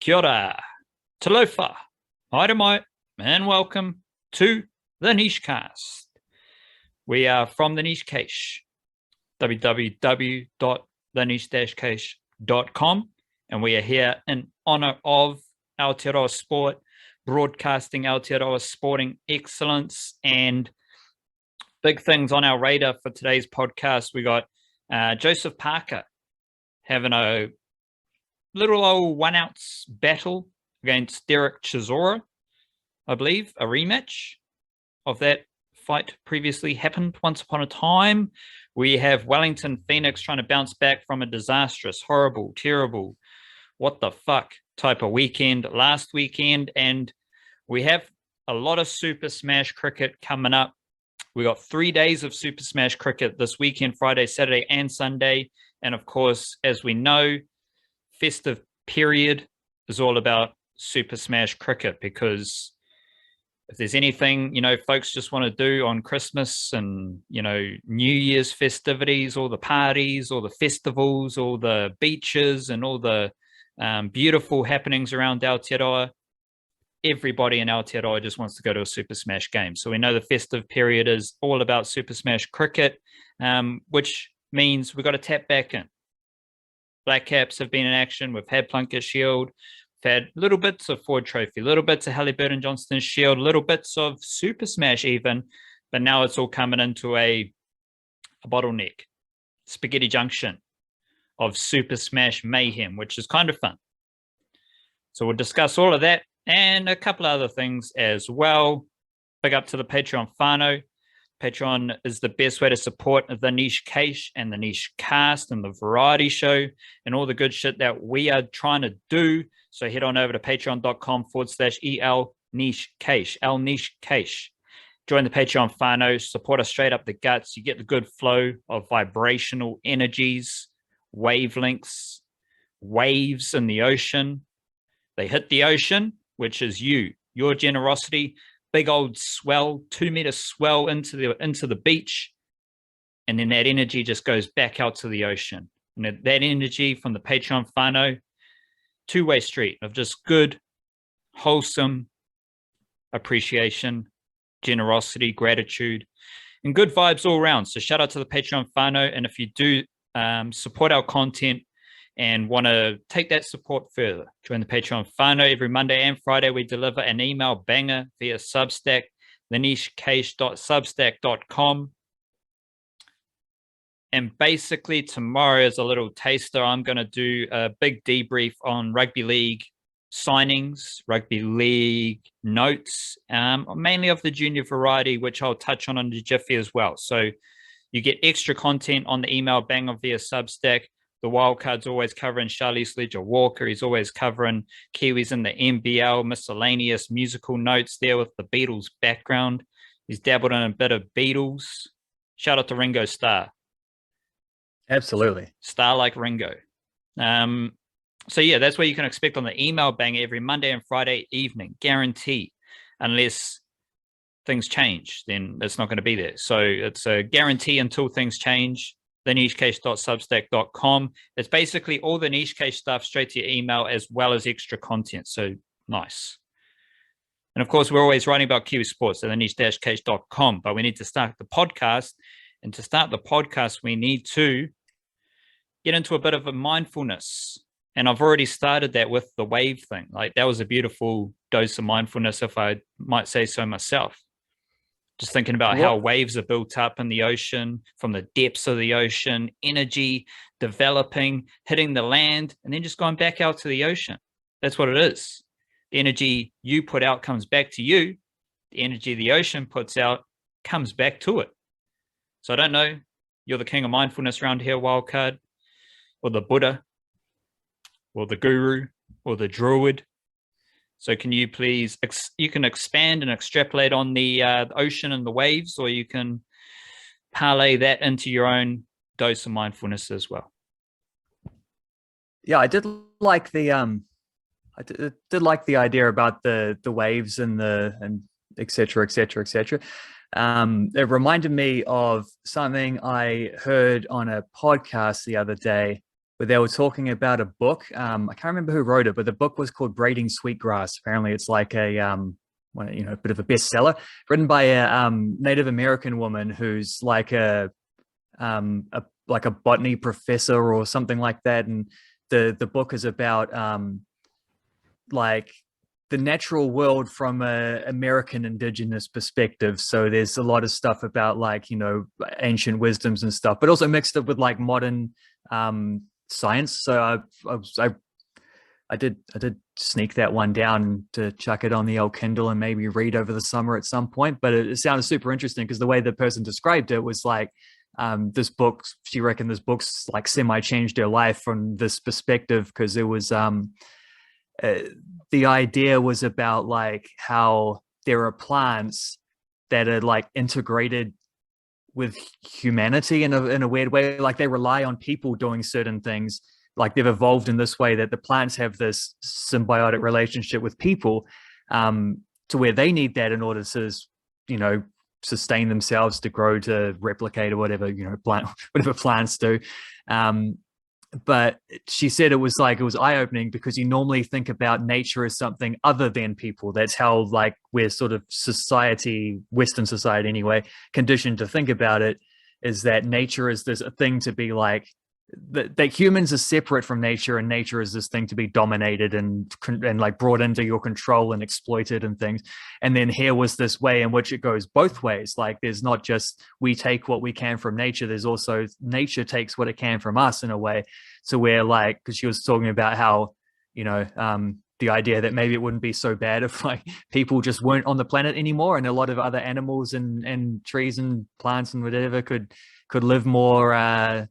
Kia ora, talofa, haere and welcome to the Nichecast. We are from the Niche Cache, www.theniche-cache.com, and we are here in honor of Aotearoa Sport, broadcasting Aotearoa sporting excellence, and big things on our radar for today's podcast. We got Joseph Parker having a little old 1 ounce battle against Derek Chisora, I believe, a rematch of that fight previously happened once upon a time. We have Wellington Phoenix trying to bounce back from a disastrous, horrible, terrible, what the fuck type of weekend last weekend. And we have a lot of Super Smash cricket coming up. We got 3 days of Super Smash cricket this weekend, Friday, Saturday, and Sunday. And of course, as we know, festive period is all about Super Smash cricket, because if there's anything, folks just want to do on Christmas and, New Year's festivities, all the parties, all the festivals, all the beaches and all the beautiful happenings around Aotearoa, everybody in Aotearoa just wants to go to a Super Smash game. So we know the festive period is all about Super Smash cricket, which means we've got to tap back in. Black Caps have been in action. We've had Plunkett Shield. We've had little bits of Ford Trophy, little bits of Halliburton Johnston Shield, little bits of Super Smash even. But now it's all coming into a bottleneck, spaghetti junction of Super Smash mayhem, which is kind of fun. So we'll discuss all of that and a couple of other things as well. Big up to the Patreon whānau. Patreon is the best way to support the Niche Cache and the Niche Cast and the variety show and all the good shit that we are trying to do. So head on over to patreon.com/EL Niche Cache, El Niche Cache. Join the Patreon whānau, support us straight up the guts. You get the good flow of vibrational energies, wavelengths, waves in the ocean. They hit the ocean, which is your generosity. Big old swell, 2 meter swell into the beach, and then that energy just goes back out to the ocean. And that energy from the Patreon whānau, two-way street of just good, wholesome appreciation, generosity, gratitude, and good vibes all around. So shout out to the Patreon whānau, and if you do support our content and want to take that support further, join the Patreon whānau. Every Monday and Friday, we deliver an email banger via Substack, thenichecache.substack.com. And basically, tomorrow is a little taster. I'm going to do a big debrief on rugby league signings, rugby league notes, mainly of the junior variety, which I'll touch on the Jiffy as well. So you get extra content on the email banger via Substack. The Wildcard's always covering Charlize Walker. He's always covering Kiwis in the NBL, miscellaneous musical notes there with the Beatles background. He's dabbled in a bit of Beatles. Shout out to Ringo Starr. Absolutely. Star like Ringo. So yeah, that's what you can expect on the email banger every Monday and Friday evening. Guarantee. Unless things change, then it's not going to be there. So it's a guarantee until things change. thenichecache.substack.com. It's basically all the Niche Cache stuff straight to your email, as well as extra content. So nice. And of course, we're always writing about Kiwi sports at theniche-cache.com, but we need to start the podcast. And to start the podcast, we need to get into a bit of a mindfulness. And I've already started that with the wave thing. Like, that was a beautiful dose of mindfulness, if I might say so myself. Just thinking about how waves are built up in the ocean, from the depths of the ocean, energy developing, hitting the land, and then just going back out to the ocean. That's what it is. The energy you put out comes back to you. The energy the ocean puts out comes back to it. So I don't know, you're the king of mindfulness around here, Wildcard, or the Buddha, or the guru, or the druid. So can you please, you can expand and extrapolate on the ocean and the waves, or you can parlay that into your own dose of mindfulness as well. Yeah, I did like the idea about the waves and et cetera, et cetera, et cetera. It reminded me of something I heard on a podcast the other day where they were talking about a book. I can't remember who wrote it, but the book was called Braiding Sweetgrass. Apparently, it's like a a bit of a bestseller, written by a Native American woman who's like a botany professor or something like that. And the book is about like the natural world from a American indigenous perspective. So there's a lot of stuff about like, ancient wisdoms and stuff, but also mixed up with like modern science. So I did sneak that one down to chuck it on the old Kindle and maybe read over the summer at some point. But it sounded super interesting because the way the person described it was like, this book, she reckoned this book's like semi changed her life from this perspective, because it was the idea was about like how there are plants that are like integrated with humanity in a weird way. Like they rely on people doing certain things. Like they've evolved in this way that the plants have this symbiotic relationship with people, to where they need that in order to, sustain themselves, to grow, to replicate, or whatever, whatever plants do. But she said it was eye-opening, because you normally think about nature as something other than people. That's how like we're sort of Western society anyway, conditioned to think about it, is that nature is this a thing to be like, that humans are separate from nature, and nature is this thing to be dominated and like brought into your control and exploited and things. And then here was this way in which it goes both ways. Like there's not just we take what we can from nature, there's also nature takes what it can from us in a way. So we're like, because she was talking about how, the idea that maybe it wouldn't be so bad if like people just weren't on the planet anymore, and a lot of other animals and trees and plants and whatever could live more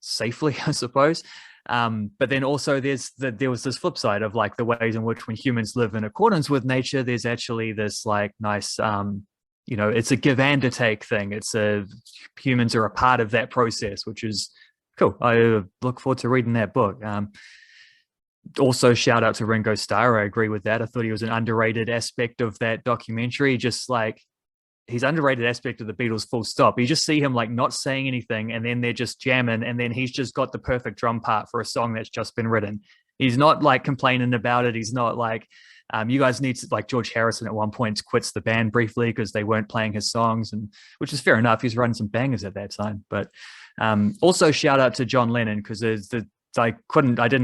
safely, I suppose. But then also there was this flip side of like the ways in which when humans live in accordance with nature, there's actually this like nice, it's a give and a take thing. Humans are a part of that process, which is cool. I look forward to reading that book. Also, shout out to Ringo Starr. I agree with that. I thought he was an underrated aspect of that documentary. Just like he's underrated aspect of the Beatles, full stop. You just see him like not saying anything, and then they're just jamming, and then he's just got the perfect drum part for a song that's just been written. He's not like complaining about it. He's not like, you guys need to, like George Harrison at one point quits the band briefly because they weren't playing his songs, and which is fair enough. He's running some bangers at that time. But also shout out to John Lennon, because I didn't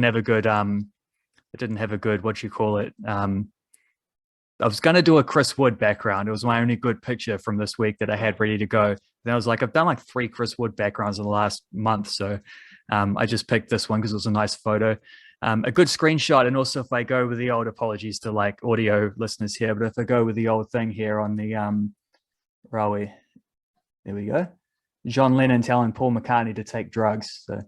have a good, what you call it, I was going to do a Chris Wood background. It was my only good picture from this week that I had ready to go. Then I was like, I've done like 3 Chris Wood backgrounds in the last month. So I just picked this one because it was a nice photo, a good screenshot. And also if I go with the old, apologies to like audio listeners here, but if I go with the old thing here on the, where are we? There we go. John Lennon telling Paul McCartney to take drugs. So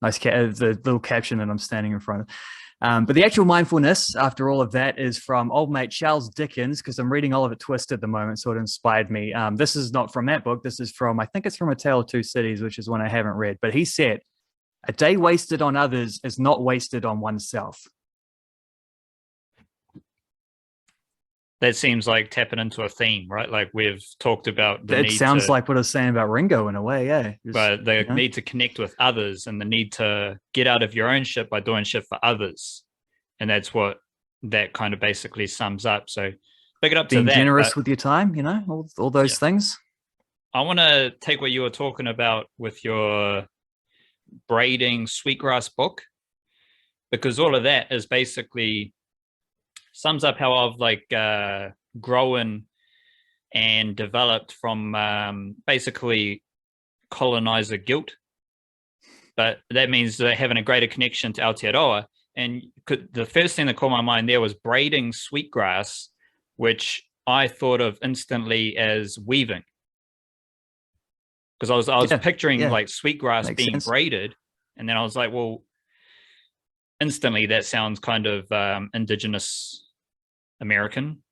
nice, the little caption that I'm standing in front of. But the actual mindfulness after all of that is from old mate Charles Dickens, because I'm reading Oliver Twist at the moment, so it inspired me. This is not from that book. This is from, I think it's from A Tale of Two Cities, which is one I haven't read. But he said, a day wasted on others is not wasted on oneself. That seems like tapping into a theme, right? Like we've talked about the It need sounds like what I was saying about Ringo in a way, yeah. But the need to connect with others, and the need to get out of your own shit by doing shit for others. And that's what that kind of basically sums up. So pick it up to that. Being generous with your time, all those things. I want to take what you were talking about with your braiding sweetgrass book, because all of that is basically sums up how I've like grown and developed from basically colonizer guilt. But that means having a greater connection to Aotearoa. And the first thing that caught my mind there was braiding sweetgrass, which I thought of instantly as weaving. Because I was picturing like sweetgrass Makes being sense. braided. And then I was like, well, instantly that sounds kind of indigenous American,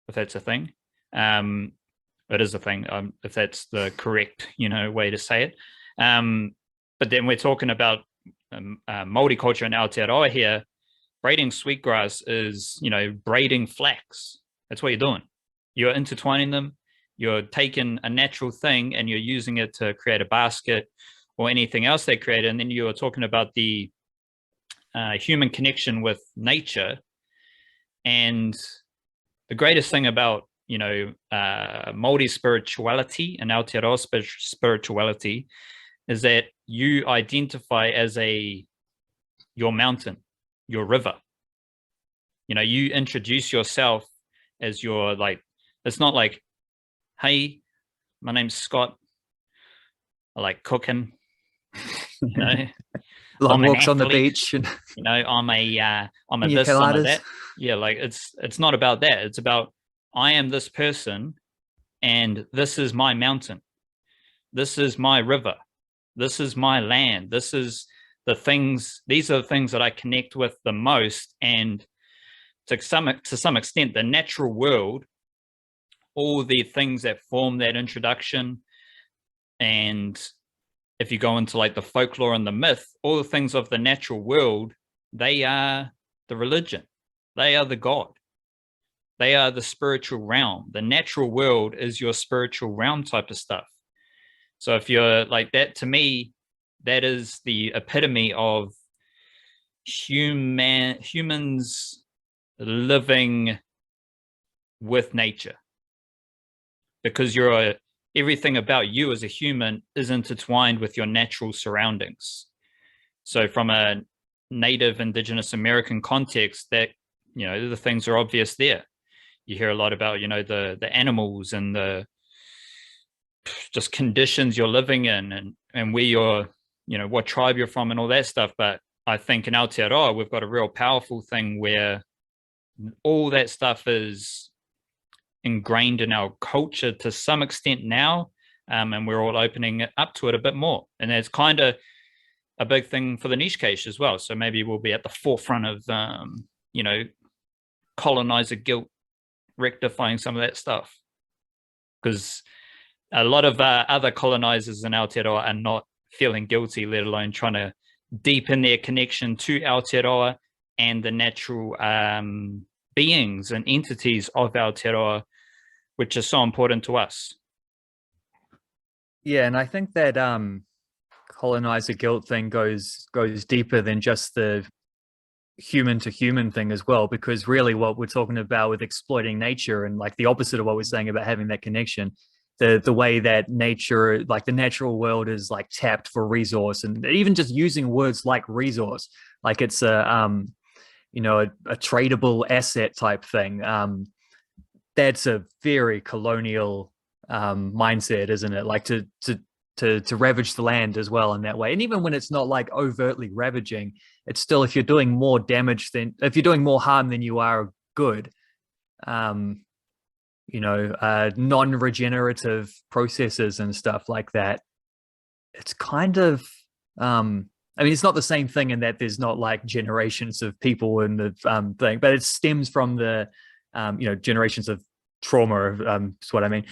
if that's a thing. It is a thing, if that's the correct, way to say it. But then we're talking about Māori culture in Aotearoa here. Braiding sweetgrass is, braiding flax. That's what you're doing. You're intertwining them. You're taking a natural thing and you're using it to create a basket or anything else they created. And then you were talking about the human connection with nature. And the greatest thing about, Māori spirituality and Aotearoa spirituality is that you identify as your mountain, your river. You introduce yourself as your, it's not like, hey, my name's Scott, I like cooking, long walks on the beach, and I'm a this, I'm a that. Yeah, it's not about that. It's about, I am this person, and this is my mountain, this is my river, this is my land, this is these are the things that I connect with the most. And to some extent, the natural world, all the things that form that introduction, and if you go into the folklore and the myth, all the things of the natural world, they are the religion, they are the god, they are the spiritual realm. The natural world is your spiritual realm type of stuff. So if you're like that, to me, that is the epitome of humans living with nature, because everything about you as a human is intertwined with your natural surroundings. So from a Native Indigenous American context, that, the things are obvious there. You hear a lot about, the animals and the just conditions you're living in, and where you're, what tribe you're from and all that stuff. But I think in Aotearoa, we've got a real powerful thing where all that stuff is ingrained in our culture to some extent now, and we're all opening up to it a bit more. And that's kind of a big thing for the niche case as well. So maybe we'll be at the forefront of, colonizer guilt, rectifying some of that stuff, because a lot of other colonizers in Aotearoa are not feeling guilty, let alone trying to deepen their connection to Aotearoa and the natural beings and entities of Aotearoa, which is so important to us. Yeah, and I think that colonizer guilt thing goes deeper than just the human to human thing as well, because really what we're talking about with exploiting nature, and the opposite of what we're saying about having that connection, the way that nature, the natural world, is tapped for resource, and even just using words like resource, it's a tradable asset type thing. That's a very colonial mindset, isn't it? To ravage the land as well in that way. And even when it's not overtly ravaging, it's still, if you're doing more harm than you are good, non-regenerative processes and stuff like that, it's kind of, it's not the same thing in that there's not generations of people in the thing, but it stems from the, generations of trauma, is what I mean.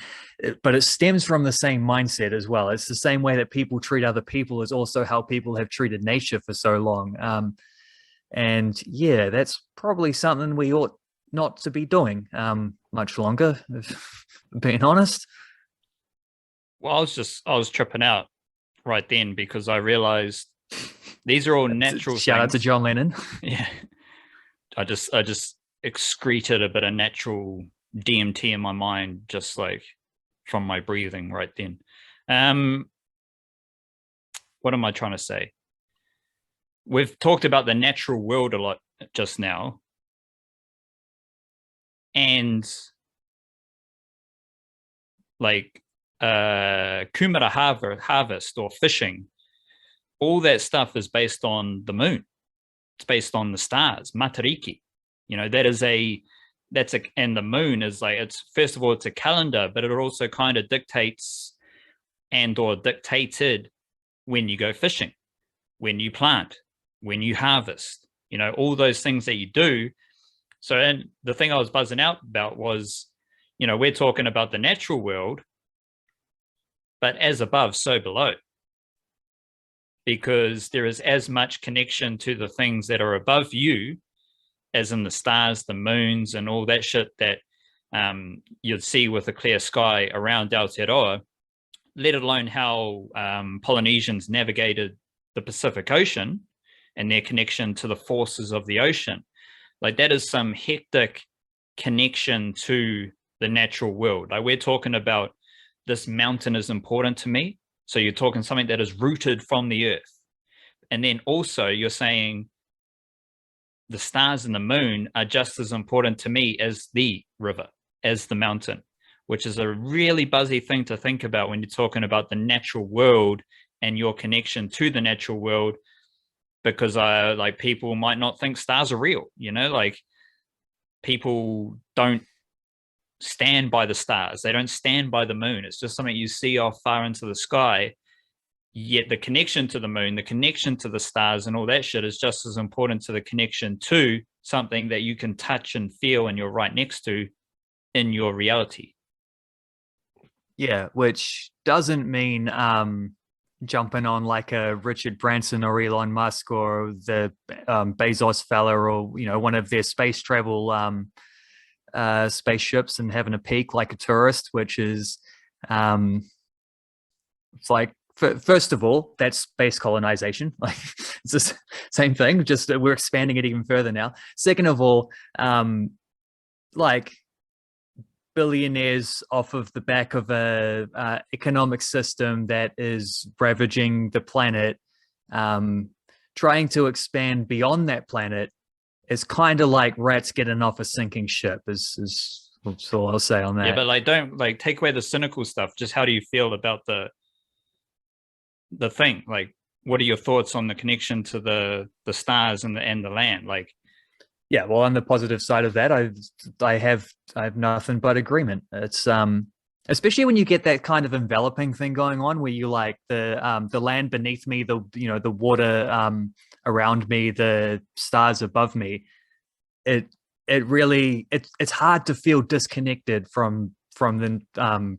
But it stems from the same mindset as well. It's the same way that people treat other people is also how people have treated nature for so long. And yeah, that's probably something we ought not to be doing much longer, if I'm being honest. Well, I was tripping out right then, because I realized these are all natural Shout things. out to John Lennon. Yeah. I just excreted a bit of natural DMT in my mind, just from my breathing right then. What am I trying to say? We've talked about the natural world a lot just now, and kumara harvest or fishing, all that stuff is based on the moon. It's based on the stars, matariki. And the moon is it's, first of all, it's a calendar, but it also kind of dictates or dictated when you go fishing, when you plant, when you harvest, all those things that you do. So, and the thing I was buzzing out about was, we're talking about the natural world, but as above, so below, because there is as much connection to the things that are above you as in the stars, the moons, and all that shit that you'd see with a clear sky around Aotearoa, let alone how Polynesians navigated the Pacific Ocean and their connection to the forces of the ocean. Like that is some hectic connection to the natural world. Like we're talking about this mountain is important to me. So you're talking something that is rooted from the earth. And then also you're saying the stars and the moon are just as important to me as the river, as the mountain, which is a really buzzy thing to think about when you're talking about the natural world and your connection to the natural world, because like people might not think stars are real, you know, like people don't stand by the stars. They don't stand by the moon. It's just something you see off far into the sky. Yet the connection to the moon, the connection to the stars and all that shit is just as important to the connection to something that you can touch and feel and you're right next to in your reality. Yeah, which doesn't mean jumping on like a Richard Branson or Elon Musk or the Bezos fella or, you know, one of their space travel spaceships and having a peek like a tourist, which is it's like, first of all, that's space colonization. Like it's the same thing, just we're expanding it even further now. Second of all, like billionaires off of the back of a economic system that is ravaging the planet, trying to expand beyond that planet is kind of like rats getting off a sinking ship. Is all I'll say on that. Yeah, but like don't like take away the cynical stuff. Just how do you feel about the thing? Like what are your thoughts on the connection to the stars and the land? Like, yeah, well, on the positive side of that, I have nothing but agreement. It's especially when you get that kind of enveloping thing going on, where you like the land beneath me, the water around me, the stars above me. It's hard to feel disconnected from the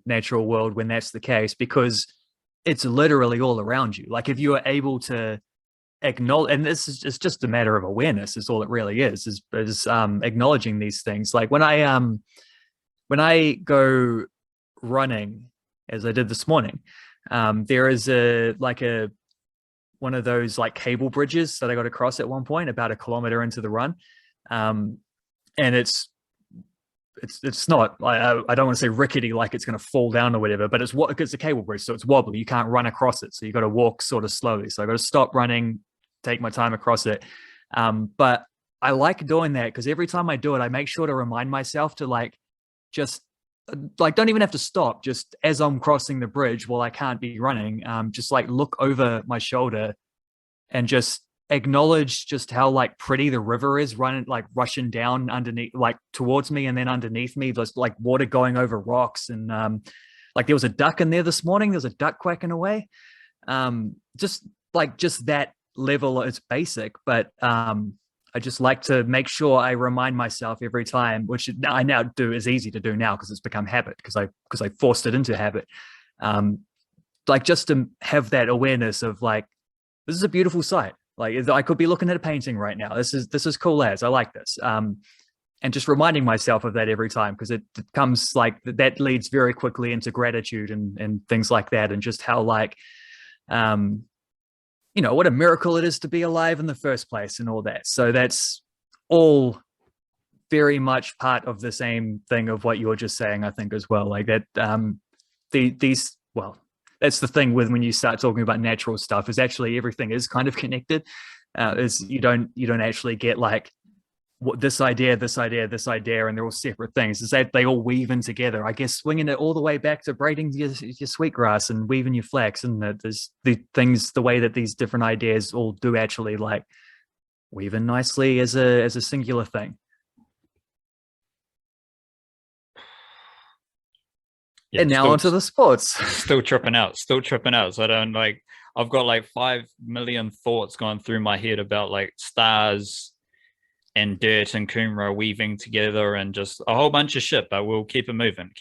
natural world when that's the case, because it's literally all around you. Like if you are able to acknowledge, and this is just a matter of awareness, is all it really is acknowledging these things. Like when I go running, as I did this morning, there is one of those like cable bridges that I got across at one point about 1 kilometer into the run, and it's not, I don't want to say rickety like it's going to fall down or whatever, but it's a cable bridge, so it's wobbly. You can't run across it, so you got to walk sort of slowly. So I got to stop running, take my time across it. But I like doing that because every time I do it, I make sure to remind myself to like just like don't even have to stop. Just as I'm crossing the bridge, while I can't be running, just like look over my shoulder and just acknowledge just how like pretty the river is rushing down underneath, like towards me, and then underneath me there's like water going over rocks, and like there was a duck in there this morning. There's a duck quacking away. Just that level, it's basic, but I just like to make sure I remind myself every time, which I now do is easy to do now because it's become habit, because I forced it into habit. Like just to have that awareness of like, this is a beautiful sight. Like I could be looking at a painting right now. This is cool as I like this. And just reminding myself of that every time, because it comes like that leads very quickly into gratitude and things like that. And just how like, what a miracle it is to be alive in the first place and all that. So that's all very much part of the same thing of what you were just saying, I think, as well. Like that, that's the thing with when you start talking about natural stuff, is actually everything is kind of connected. Is you don't actually get like what this idea, and they're all separate things. Is that they all weave in together. I guess swinging it all the way back to braiding your sweetgrass and weaving your flax, and there's the things, the way that these different ideas all do actually like weave in nicely as a singular thing. Yeah, and now onto the sports. Still tripping out. So I don't like, I've got like 5 million thoughts going through my head about like stars and dirt and Kumra weaving together and just a whole bunch of shit, but we'll keep it moving.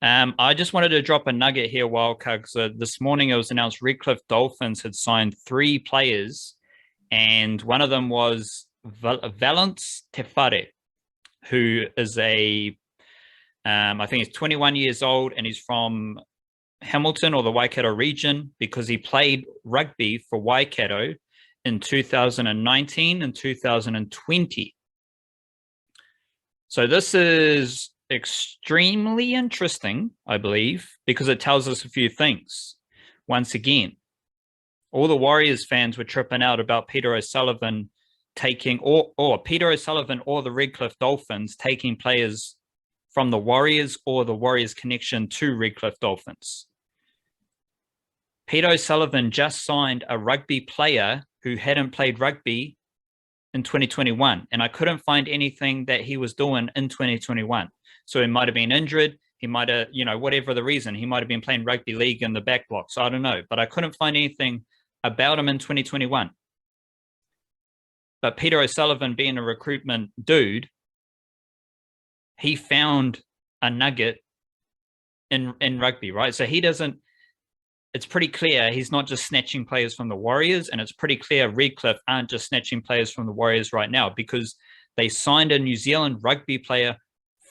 I just wanted to drop a nugget here, Wildcard, because this morning it was announced Redcliffe Dolphins had signed 3 players, and one of them was Valynce, who is I think he's 21 years old, and he's from Hamilton or the Waikato region, because he played rugby for Waikato in 2019 and 2020. So this is extremely interesting, I believe, because it tells us a few things. Once again, all the Warriors fans were tripping out about Peter O'Sullivan taking, or Peter O'Sullivan or the Redcliffe Dolphins taking players from the Warriors or the Warriors connection to Redcliffe Dolphins. Peter O'Sullivan just signed a rugby player who hadn't played rugby in 2021, and I couldn't find anything that he was doing in 2021. So he might have been injured. He might have, whatever the reason, he might have been playing rugby league in the back blocks. I don't know, but I couldn't find anything about him in 2021. But Peter O'Sullivan, being a recruitment dude, he found a nugget in rugby, right? So he doesn't, it's pretty clear he's not just snatching players from the Warriors, and it's pretty clear Redcliffe aren't just snatching players from the Warriors right now, because they signed a New Zealand rugby player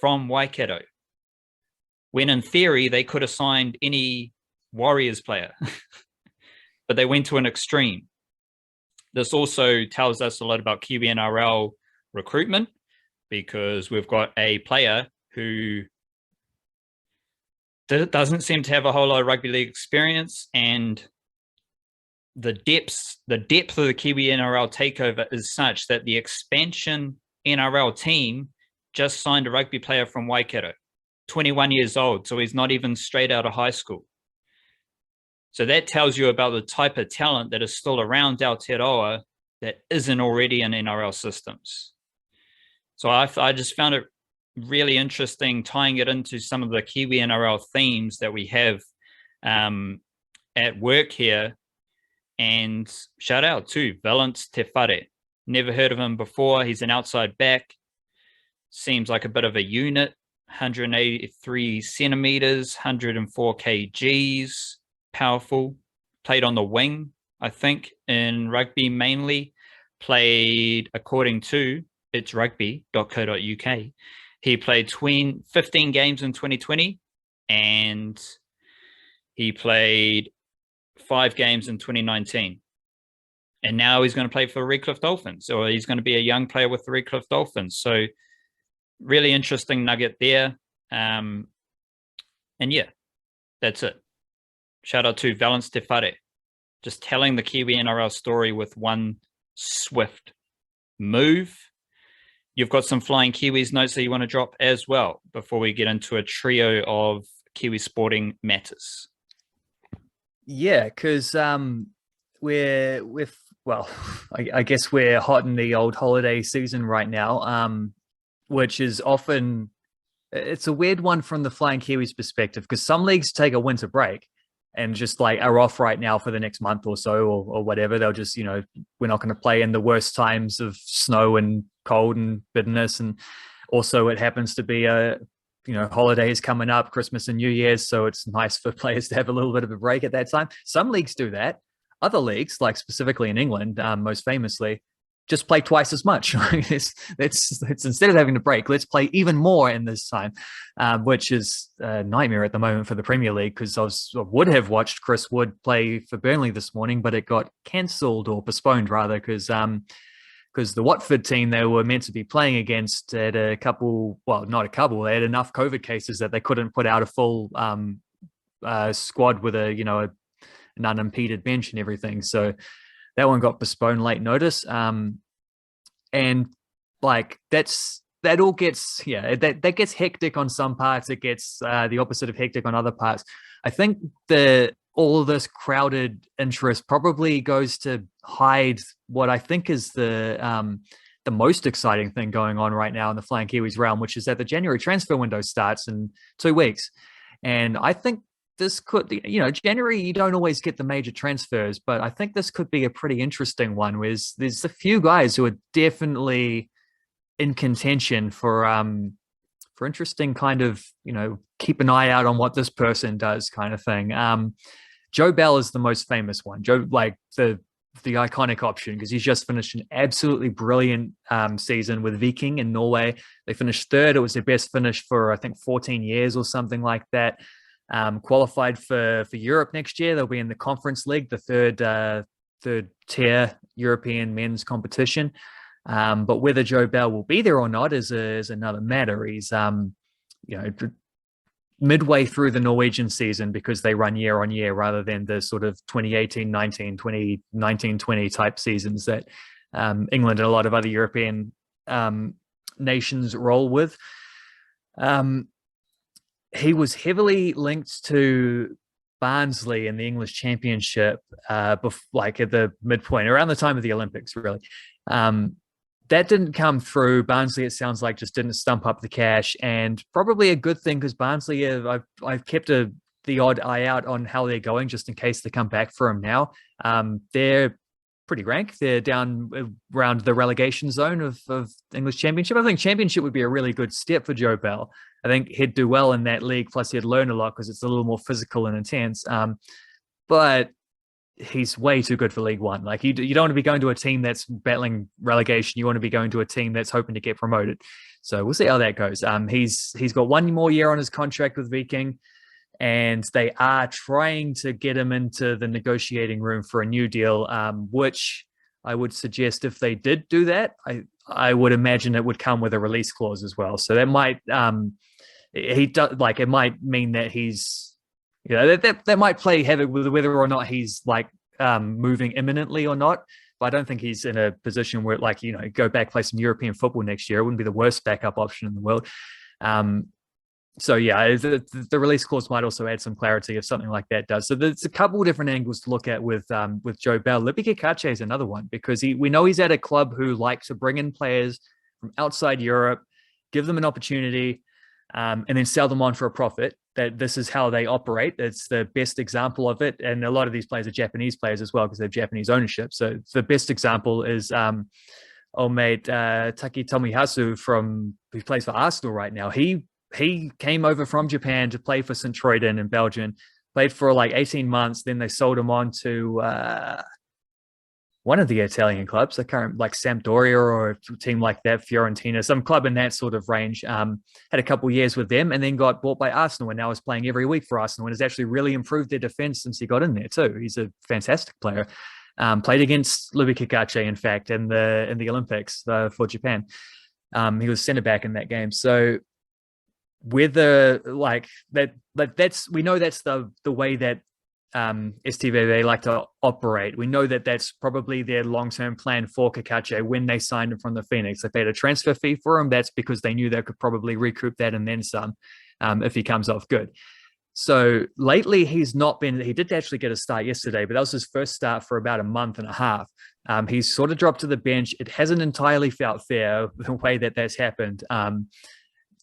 from Waikato, when in theory they could have signed any Warriors player, but they went to an extreme. This also tells us a lot about Kiwi NRL recruitment, because we've got a player who doesn't seem to have a whole lot of rugby league experience, and the depth of the Kiwi NRL takeover is such that the expansion NRL team just signed a rugby player from Waikato, 21 years old, so he's not even straight out of high school. So that tells you about the type of talent that is still around Aotearoa that isn't already in NRL systems. So I just found it really interesting, tying it into some of the Kiwi NRL themes that we have at work here. And shout out to Valynce Te Whare. Never heard of him before. He's an outside back. Seems like a bit of a unit. 183 centimeters, 104 kgs. Powerful. Played on the wing, I think, in rugby mainly. Played, according to itsrugby.co.uk, he played 15 games in 2020, and he played 5 games in 2019. And now he's going to play for the Redcliffe Dolphins, or he's going to be a young player with the Redcliffe Dolphins. So really interesting nugget there. And yeah, that's it. Shout out to Valynce Te Whare, just telling the Kiwi NRL story with one swift move. You've got some Flying Kiwis notes that you want to drop as well before we get into a trio of Kiwi sporting matters. Yeah, because we're with, well, I guess we're hot in the old holiday season right now, which is often, it's a weird one from the Flying Kiwis perspective, because some leagues take a winter break and just like are off right now for the next month or so, or whatever. They'll just, we're not going to play in the worst times of snow and cold and bitterness. And also it happens to be holidays coming up, Christmas and New Year's. So it's nice for players to have a little bit of a break at that time. Some leagues do that. Other leagues, like specifically in England, most famously, just play twice as much. It's instead of having to break, let's play even more in this time, which is a nightmare at the moment for the Premier League, because I would have watched Chris Wood play for Burnley this morning, but it got cancelled, or postponed rather, because the Watford team they were meant to be playing against had they had enough COVID cases that they couldn't put out a full squad with an unimpeded bench and everything. So that one got postponed late notice. And like that all gets, that gets hectic on some parts. It gets the opposite of hectic on other parts. I think all of this crowded interest probably goes to hide what I think is the most exciting thing going on right now in the Flying Kiwis realm, which is that the January transfer window starts in 2 weeks. And I think this could, January, you don't always get the major transfers, but I think this could be a pretty interesting one. There's a few guys who are definitely in contention for interesting kind of, keep an eye out on what this person does kind of thing. Joe Bell is the most famous one. Joe, like the iconic option, because he's just finished an absolutely brilliant season with Viking in Norway. They finished third. It was their best finish for, I think, 14 years or something like that. Qualified for Europe next year. They'll be in the Conference League, the tier European men's competition. But whether Joe Bell will be there or not is another matter. He's midway through the Norwegian season, because they run year on year rather than the sort of 2018-19, 2019-20 type seasons that England and a lot of other European nations roll with. He was heavily linked to Barnsley in the English Championship, like at the midpoint, around the time of the Olympics, really. That didn't come through. Barnsley, it sounds like, just didn't stump up the cash, and probably a good thing, because Barnsley, I've kept the odd eye out on how they're going, just in case they come back for him now. They're pretty rank. They're down around the relegation zone of English Championship. I think Championship would be a really good step for Joe Bell. I think he'd do well in that league, plus he'd learn a lot because it's a little more physical and intense. But he's way too good for League One. Like, you don't want to be going to a team that's battling relegation. You want to be going to a team that's hoping to get promoted. So we'll see how that goes. He's got one more year on his contract with Viking, and they are trying to get him into the negotiating room for a new deal, which I would suggest, if they did do that, I would imagine it would come with a release clause as well. So that might it might mean that he's, that might play havoc with whether or not he's moving imminently or not. But I don't think he's in a position where, go back, play some European football next year. It wouldn't be the worst backup option in the world. So yeah, the release clause might also add some clarity if something like that does. So there's a couple of different angles to look at with Joe Bell. Liberato Cacace is another one, because we know he's at a club who likes to bring in players from outside Europe, give them an opportunity, and then sell them on for a profit. That this is how they operate. It's the best example of it. And a lot of these players are Japanese players as well, because they have Japanese ownership. So the best example is old mate Taki Tomiyasu, who plays for Arsenal right now. He came over from Japan to play for St. Troiden in Belgium, played for 18 months. Then they sold him on to one of the Italian clubs. I can't, Sampdoria or a team like that, Fiorentina, some club in that sort of range. Had a couple of years with them, and then got bought by Arsenal, and now is playing every week for Arsenal, and has actually really improved their defense since he got in there too. He's a fantastic player. Played against Liberato Cacace, in fact, in the Olympics for Japan. He was centre back in that game. So whether that's, we know that's the way that STVV like to operate. We know that that's probably their long-term plan for Cacace when they signed him from the Phoenix. If they had a transfer fee for him, that's because they knew they could probably recoup that and then some if he comes off good. So lately he's not been, he did actually get a start yesterday, but that was his first start for about a month and a half. He's sort of dropped to the bench. It hasn't entirely felt fair the way that that's happened.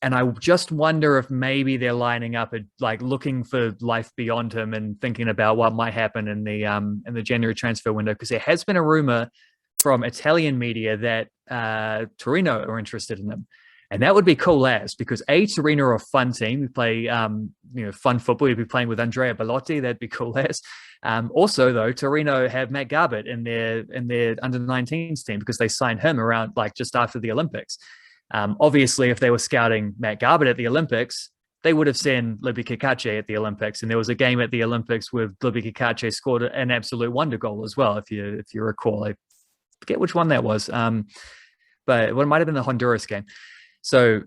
And I just wonder if maybe they're lining up looking for life beyond him and thinking about what might happen in the January transfer window, because there has been a rumor from Italian media that Torino are interested in him. And that would be cool because Torino are a fun team. We play fun football. We'd be playing with Andrea Bellotti. That'd be cool also, though, Torino have Matt Garbutt in their under-19s team, because they signed him around just after the Olympics. Obviously, if they were scouting Matt Garbutt at the Olympics, they would have seen Liberato Cacace at the Olympics. And there was a game at the Olympics where Liberato Cacace scored an absolute wonder goal as well, if you recall. I forget which one that was, but it might have been the Honduras game. So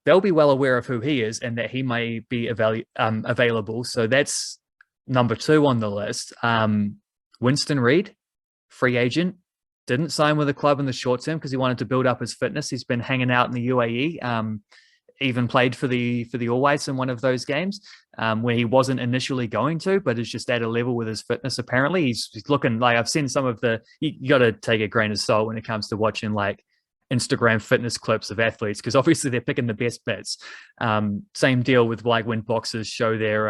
they'll be well aware of who he is and that he may be available. So that's number 2 on the list. Winston Reid, free agent. Didn't sign with a club in the short term because he wanted to build up his fitness. He's been hanging out in the UAE, even played for the All Whites in one of those games where he wasn't initially going to, but is just at a level with his fitness. Apparently he's looking like, I've seen some of you got to take a grain of salt when it comes to watching Instagram fitness clips of athletes, because obviously they're picking the best bits. Same deal with when boxers show their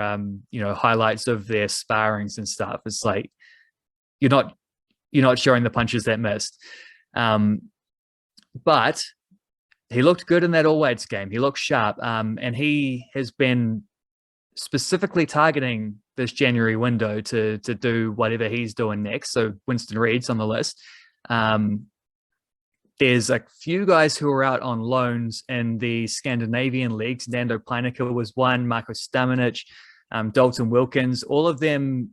highlights of their sparrings and stuff. It's like, you're not showing the punches that missed. But he looked good in that All Whites game. He looked sharp. And he has been specifically targeting this January window to do whatever he's doing next. So Winston Reid's on the list. There's a few guys who are out on loans in the Scandinavian leagues. Nando Planeka was one, Marko Stamenic, Dalton Wilkins, all of them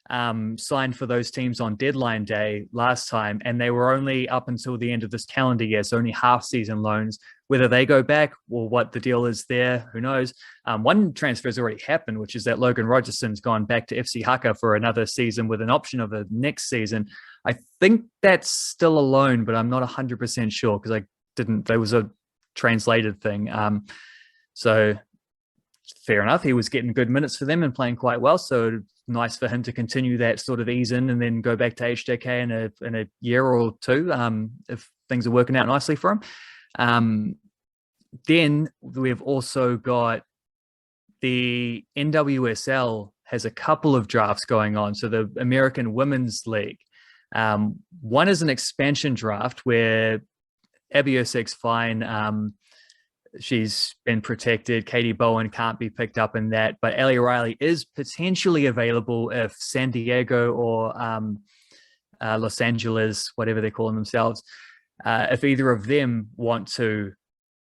signed for those teams on deadline day last time, and they were only up until the end of this calendar year, so only half-season loans. Whether they go back or what the deal is there, who knows? One transfer has already happened, which is that Logan Rogerson's gone back to FC Haka for another season with an option of a next season. I think that's still a loan, but I'm not 100% sure because I didn't. There was a translated thing. So fair enough. He was getting good minutes for them and playing quite well. So nice for him to continue that sort of ease in and then go back to HJK in a year or two if things are working out nicely for him. Then we've also got the NWSL has a couple of drafts going on. So the American Women's League. One is an expansion draft where Abiosex's fine. She's been protected. Katie Bowen can't be picked up in that, but Ellie Riley is potentially available if San Diego or Los Angeles, whatever they're calling themselves, if either of them want to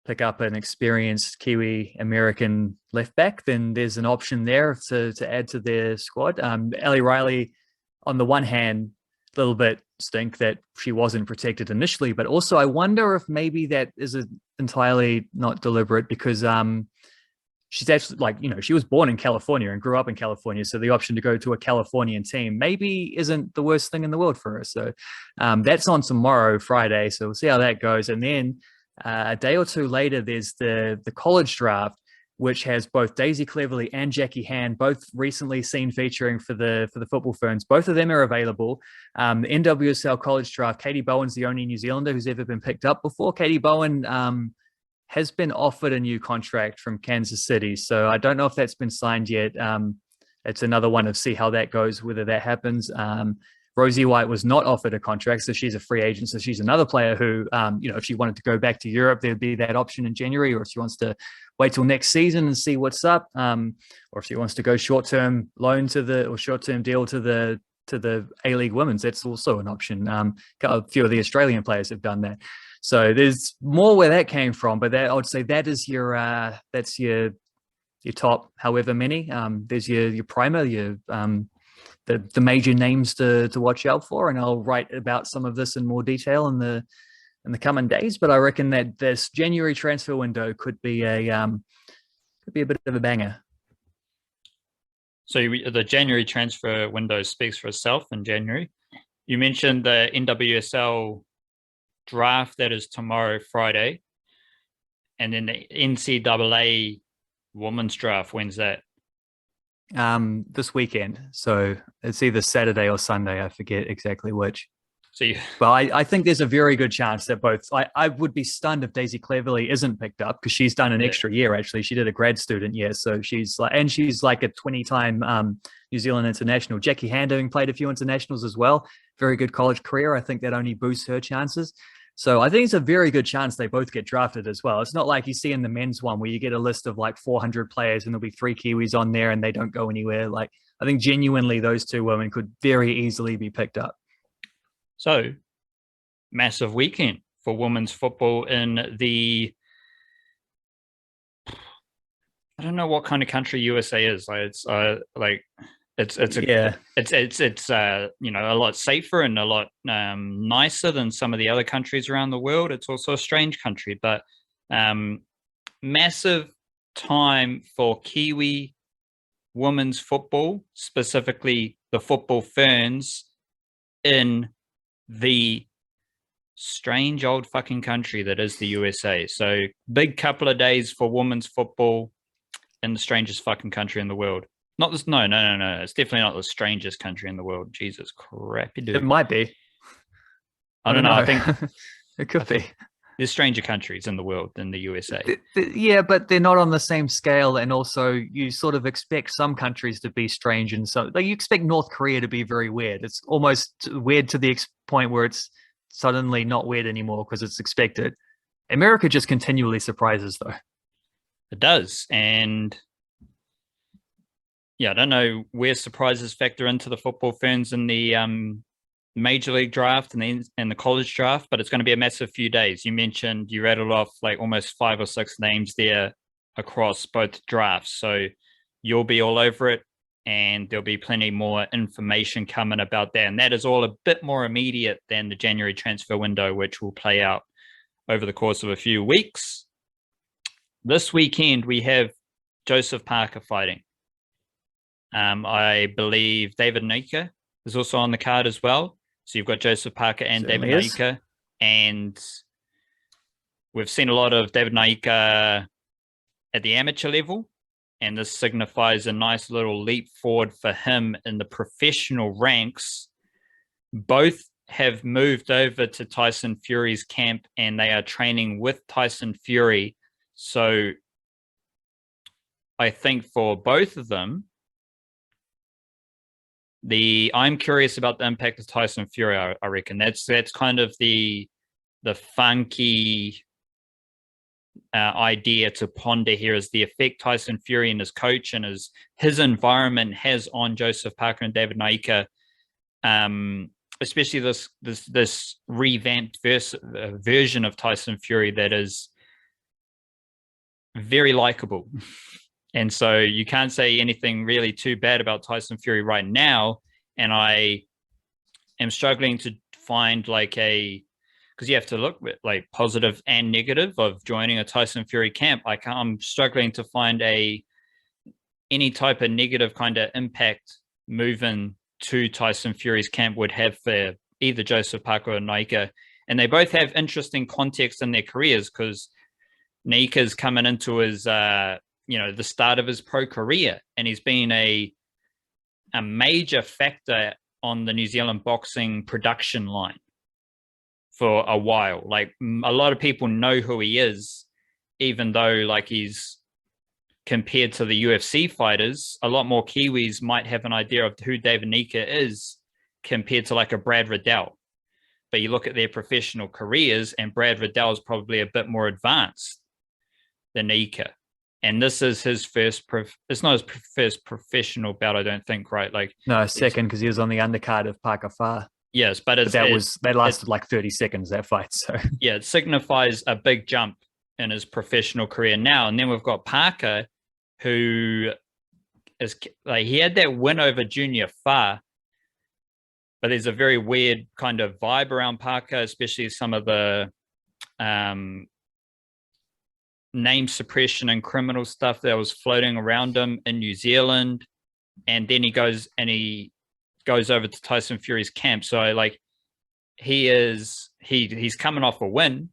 pick up an experienced Kiwi American left back, then there's an option there to add to their squad. Ellie Riley, on the one hand, a little bit stink that she wasn't protected initially, but also I wonder if maybe that is entirely not deliberate because she's actually she was born in California and grew up in California. So the option to go to a Californian team maybe isn't the worst thing in the world for her. So that's on tomorrow, Friday. So we'll see how that goes. And then a day or two later, there's the college draft, which has both Daisy Cleverly and Jackie Hand, both recently seen featuring for the Football Ferns. Both of them are available. The NWSL college draft, Katie Bowen's the only New Zealander who's ever been picked up before. Katie Bowen has been offered a new contract from Kansas City, so I don't know if that's been signed yet. It's another one of see how that goes, whether that happens. Rosie White was not offered a contract, so she's a free agent. So she's another player who, if she wanted to go back to Europe, there'd be that option in January, or if she wants to wait till next season and see what's up, or if she wants to go short-term loan or short-term deal to the A-League Women's, that's also an option. A few of the Australian players have done that. So there's more where that came from, but I would say that is your top however many. There's your primer, the major names to watch out for, and I'll write about some of this in more detail in the coming days. But I reckon that this January transfer window could be a bit of a banger. So the January transfer window speaks for itself in January. You mentioned the NWSL draft that is tomorrow, Friday, and then the NCAA women's draft. When's that? This weekend. So it's either Saturday or Sunday. I forget exactly which. But I think there's a very good chance that both. I would be stunned if Daisy Cleverly isn't picked up because she's done an extra year. Actually, she did a grad student year, so she's like a 20-time New Zealand international. Jackie Hand having played a few internationals as well. Very good college career. I think that only boosts her chances. So I think it's a very good chance they both get drafted as well. It's not like you see in the men's one where you get a list of like 400 players and there'll be 3 Kiwis on there and they don't go anywhere. Like I think genuinely those 2 women could very easily be picked up. So massive weekend for women's football in the, I don't know what kind of country USA is. It's a lot safer and a lot nicer than some of the other countries around the world. It's also a strange country, but massive time for Kiwi women's football, specifically the Football Ferns in the strange old fucking country that is the USA. So big couple of days for women's football in the strangest fucking country in the world. Not this. No. It's definitely not the strangest country in the world. Jesus crappy dude. It might be. I don't know. I think it could be. There's stranger countries in the world than the USA. Yeah, but they're not on the same scale. And also you sort of expect some countries to be strange. And so like you expect North Korea to be very weird. It's almost weird to the point where it's suddenly not weird anymore because it's expected. America just continually surprises though. It does. And yeah, I don't know where surprises factor into the Football Ferns in the major league draft and the college draft, but it's going to be a massive few days. You rattled off like almost 5 or 6 names there across both drafts. So you'll be all over it. and there'll be plenty more information coming about that. And that is all a bit more immediate than the January transfer window, which will play out over the course of a few weeks. This weekend, we have Joseph Parker fighting. I believe David Nyika is also on the card as well. So you've got Joseph Parker and Certainly David is. Nyika. And we've seen a lot of David Nyika at the amateur level. And this signifies a nice little leap forward for him in the professional ranks. Both have moved over to Tyson Fury's camp, and they are training with Tyson Fury. So I think for both of them, I'm curious about the impact of Tyson Fury. I reckon that's kind of the funky idea to ponder here, is the effect Tyson Fury and his coach and his environment has on Joseph Parker and David Nyika. Especially this revamped version of Tyson Fury that is very likable. And so you can't say anything really too bad about Tyson Fury right now. And I am struggling to find because you have to look at like positive and negative of joining a Tyson Fury camp. I'm struggling to find any type of negative kind of impact moving to Tyson Fury's camp would have for either Joseph Parker or Nyika. And they both have interesting context in their careers, because Nyika's coming into his the start of his pro career, and he's been a major factor on the New Zealand boxing production line for a while. Like, a lot of people know who he is, even though like he's compared to the UFC fighters, a lot more Kiwis might have an idea of who David Nyika is compared to like a Brad Riddell. But you look at their professional careers, and Brad Riddell is probably a bit more advanced than Nyika. And this is his it's not his first professional bout, I don't think, right? Like, No, second, because he was on the undercard of Parker Farr. Yes, but that lasted like 30 seconds, that fight. So yeah, it signifies a big jump in his professional career now. And then we've got Parker, who is like, he had that win over Junior Farr, but there's a very weird kind of vibe around Parker, especially some of the name suppression and criminal stuff that was floating around him in New Zealand. And then he goes over to Tyson Fury's camp. So like, he's coming off a win,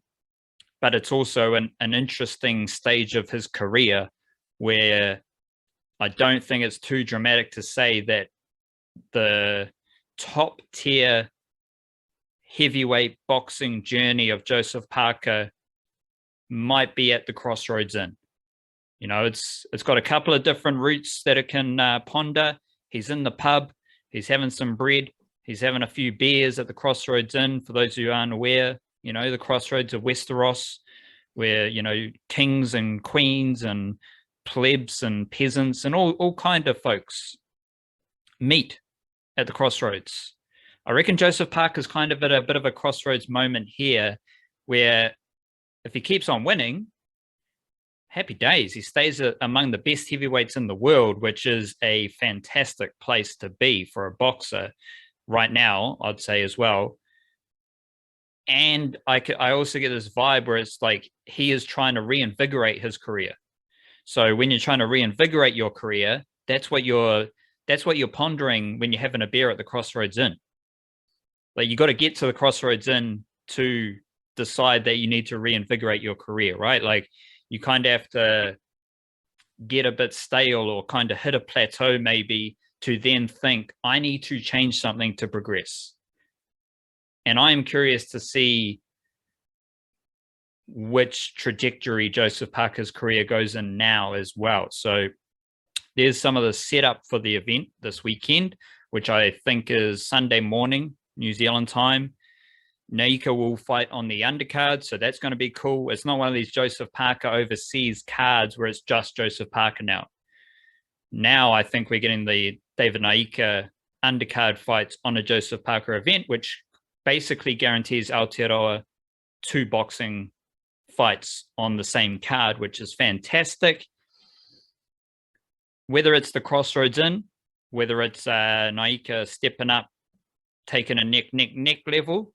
but it's also an interesting stage of his career where I don't think it's too dramatic to say that the top tier heavyweight boxing journey of Joseph Parker might be at the crossroads in. It's got a couple of different routes that it can ponder. He's in the pub, he's having some bread, he's having a few beers at the Crossroads Inn. For those who aren't aware, the Crossroads of Westeros, where, kings and queens and plebs and peasants and all kind of folks meet at the Crossroads. I reckon Joseph Parker's kind of at a bit of a crossroads moment here, where if he keeps on winning, happy days. He stays among the best heavyweights in the world, which is a fantastic place to be for a boxer right now, I'd say as well. And I also get this vibe where it's like he is trying to reinvigorate his career. So when you're trying to reinvigorate your career, that's what you're pondering when you're having a beer at the Crossroads Inn. Like, you got to get to the Crossroads Inn to decide that you need to reinvigorate your career, right? Like, you kind of have to get a bit stale or kind of hit a plateau maybe to then think, I need to change something to progress. And I'm curious to see which trajectory Joseph Parker's career goes in now as well. So there's some of the setup for the event this weekend, which I think is Sunday morning, New Zealand time. Nyika will fight on the undercard, so that's going to be cool. It's not one of these Joseph Parker overseas cards where it's just Joseph Parker now. Now I think we're getting the David Nyika undercard fights on a Joseph Parker event, which basically guarantees Aotearoa 2 boxing fights on the same card, which is fantastic. Whether it's the Crossroads Inn whether it's Nyika stepping up, taking a neck level.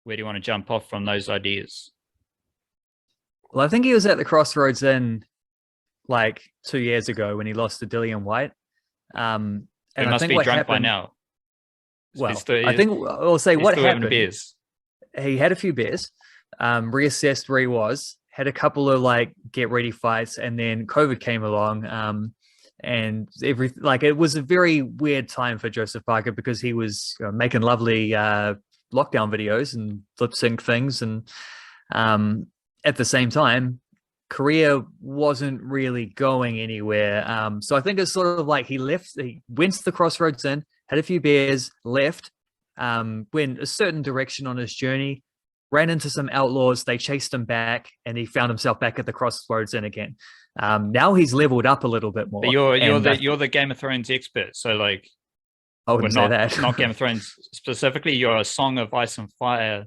Where do you want to jump off from those ideas? Well, I think he was at the crossroads in like 2 years ago when he lost to Dillian White. And He I must think be what drunk happened, by now. well, Still, I think I'll say what still having happened. beers. He had a few beers, reassessed where he was, had a couple of like get ready fights, and then COVID came along. And it was a very weird time for Joseph Parker because he was making lovely lockdown videos and lip sync things, and at the same time, career wasn't really going anywhere. So I think it's sort of like he went to the crossroads in, had a few beers, left, went a certain direction on his journey, ran into some outlaws, they chased him back, and he found himself back at the crossroads in again. Now he's leveled up a little bit more. But you're the Game of Thrones expert, so like I wouldn't say that. Not Game of Thrones specifically. You're a Song of Ice and Fire.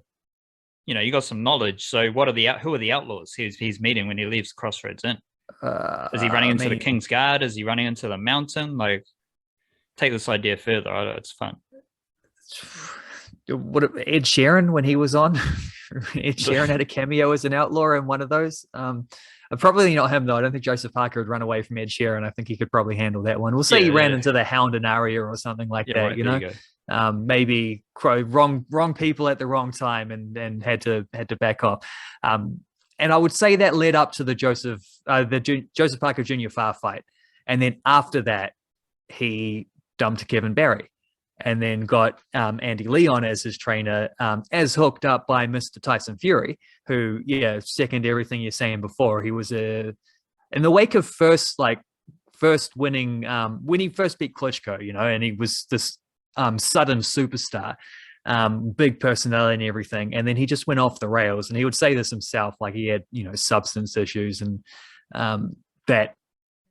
You got some knowledge. So who are the outlaws he's meeting when he leaves Crossroads Inn? Is he running into the King's Guard? Is he running into the mountain? Like, take this idea further. It's fun. What Ed Sheeran when he was on? Ed Sheeran had a cameo as an outlaw in one of those. Probably not him though. I don't think Joseph Parker would run away from Ed Sheeran. I think he could probably handle that one. We'll say he ran into the Hound and Aria or something like that. Right, maybe wrong people at the wrong time and had to back off. And I would say that led up to the Joseph Parker Jr. Farr fight, and then after that he dumped Kevin Barry, and then got Andy Leon as his trainer, as hooked up by Mr. Tyson Fury, who, second everything you're saying before. He was in the wake of first winning, when he first beat Klitschko, and he was this sudden superstar, big personality and everything. And then he just went off the rails, and he would say this himself, like he had, substance issues, and that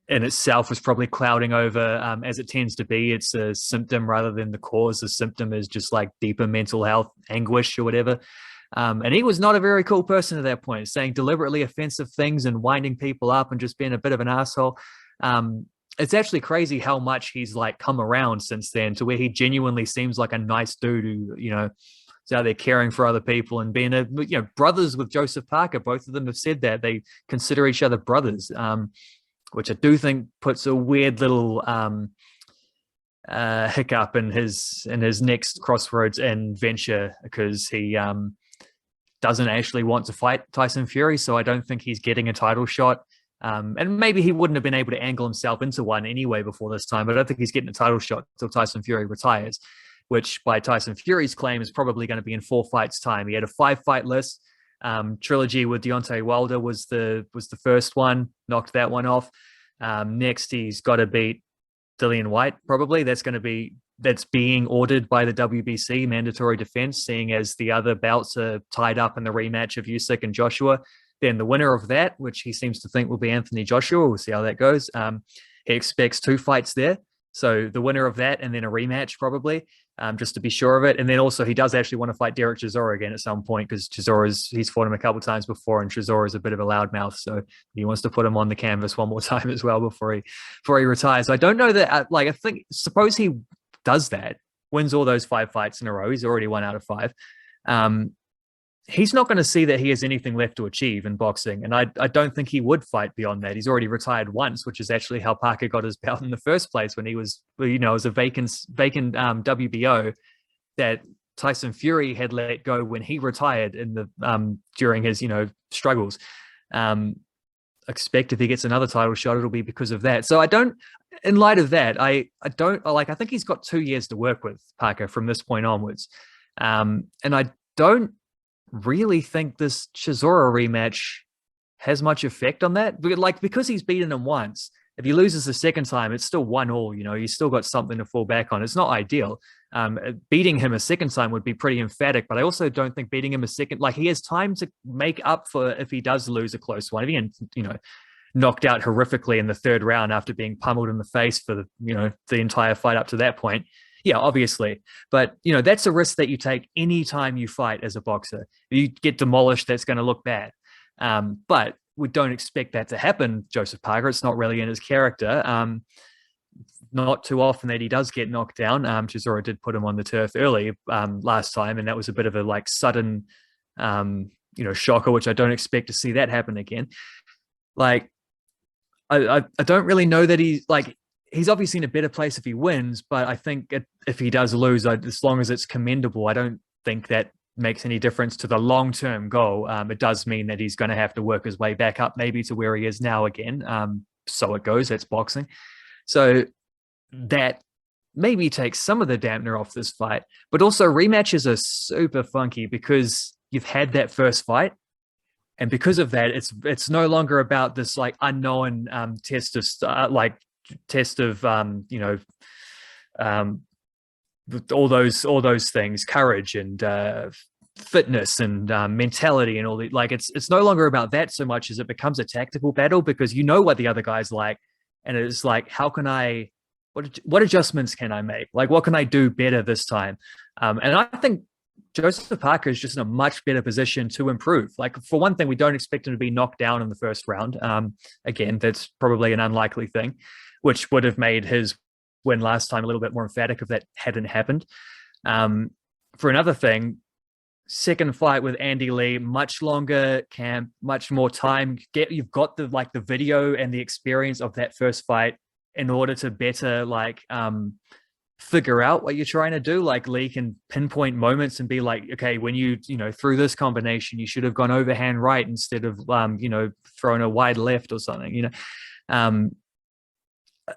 in itself was probably clouding over, as it tends to be. It's a symptom rather than the cause. The symptom is just like deeper mental health anguish or whatever. And he was not a very cool person at that point, saying deliberately offensive things and winding people up and just being a bit of an asshole. It's actually crazy how much he's like come around since then, to where he genuinely seems like a nice dude who, is out there caring for other people and being brothers with Joseph Parker. Both of them have said that they consider each other brothers, which I do think puts a weird little hiccup in his next Crossroads Inn venture, because he doesn't actually want to fight Tyson Fury. So I don't think he's getting a title shot. And maybe he wouldn't have been able to angle himself into one anyway before this time, but I don't think he's getting a title shot until Tyson Fury retires, which by Tyson Fury's claim is probably going to be in 4 fights time. He had a 5-fight list. Trilogy with Deontay Wilder was the first one, knocked that one off. Next, he's got to beat Dillian White, probably. That's being ordered by the WBC, mandatory defense, seeing as the other bouts are tied up in the rematch of Usyk and Joshua. Then the winner of that, which he seems to think will be Anthony Joshua, we'll see how that goes. He expects 2 fights there. So the winner of that and then a rematch probably, just to be sure of it. And then also he does actually want to fight Derek Chisora again at some point, because he's fought him a couple of times before, and Chisora is a bit of a loudmouth. So he wants to put him on the canvas one more time as well before he retires. So I don't know that, suppose he does that, wins all those 5 fights in a row. He's already 1 out of 5. He's not going to see that he has anything left to achieve in boxing. And I don't think he would fight beyond that. He's already retired once, which is actually how Parker got his belt in the first place, when he was, as a vacant WBO that Tyson Fury had let go when he retired in the during his, struggles. Expect if he gets another title shot, it'll be because of that. So in light of that, I think he's got 2 years to work with, Parker, from this point onwards. And I don't really think this Chisora rematch has much effect on that. Because he's beaten him once, if he loses the second time, it's still 1-1. He's still got something to fall back on. It's not ideal. Beating him a second time would be pretty emphatic, but I also don't think beating him a second, he has time to make up for if he does lose a close one. If he knocked out horrifically in the 3rd round after being pummeled in the face for the entire fight up to that point. Yeah, obviously. But, that's a risk that you take any time you fight as a boxer. If you get demolished, that's going to look bad. But we don't expect that to happen, Joseph Parker. It's not really in his character. not too often that he does get knocked down. Chisora did put him on the turf early last time, and that was a bit of a like sudden, shocker, which I don't expect to see that happen again. Like, I don't really know that he's obviously in a better place if he wins, but I think if he does lose, as long as it's commendable, I don't think that makes any difference to the long-term goal. It does mean that he's going to have to work his way back up, maybe to where he is now again. So it goes. That's boxing. So that maybe takes some of the dampener off this fight. But also rematches are super funky because you've had that first fight. And because of that, it's no longer about this like unknown test of all those things, courage and fitness and mentality and all the like. It's no longer about that so much as it becomes a tactical battle, because you know what the other guy's like, and it's like, how can I, what adjustments can I make? Like, what can I do better this time? And I think Joseph Parker is just in a much better position to improve. Like, for one thing, we don't expect him to be knocked down in the first round. Again, that's probably an unlikely thing, which would have made his win last time a little bit more emphatic if that hadn't happened. For another thing, second fight with Andy Lee, much longer camp, much more time. You've got the video and the experience of that first fight in order to better figure out what you're trying to do. Like, Lee can pinpoint moments and be like, okay, when you through this combination, you should have gone overhand right instead of throwing a wide left or something,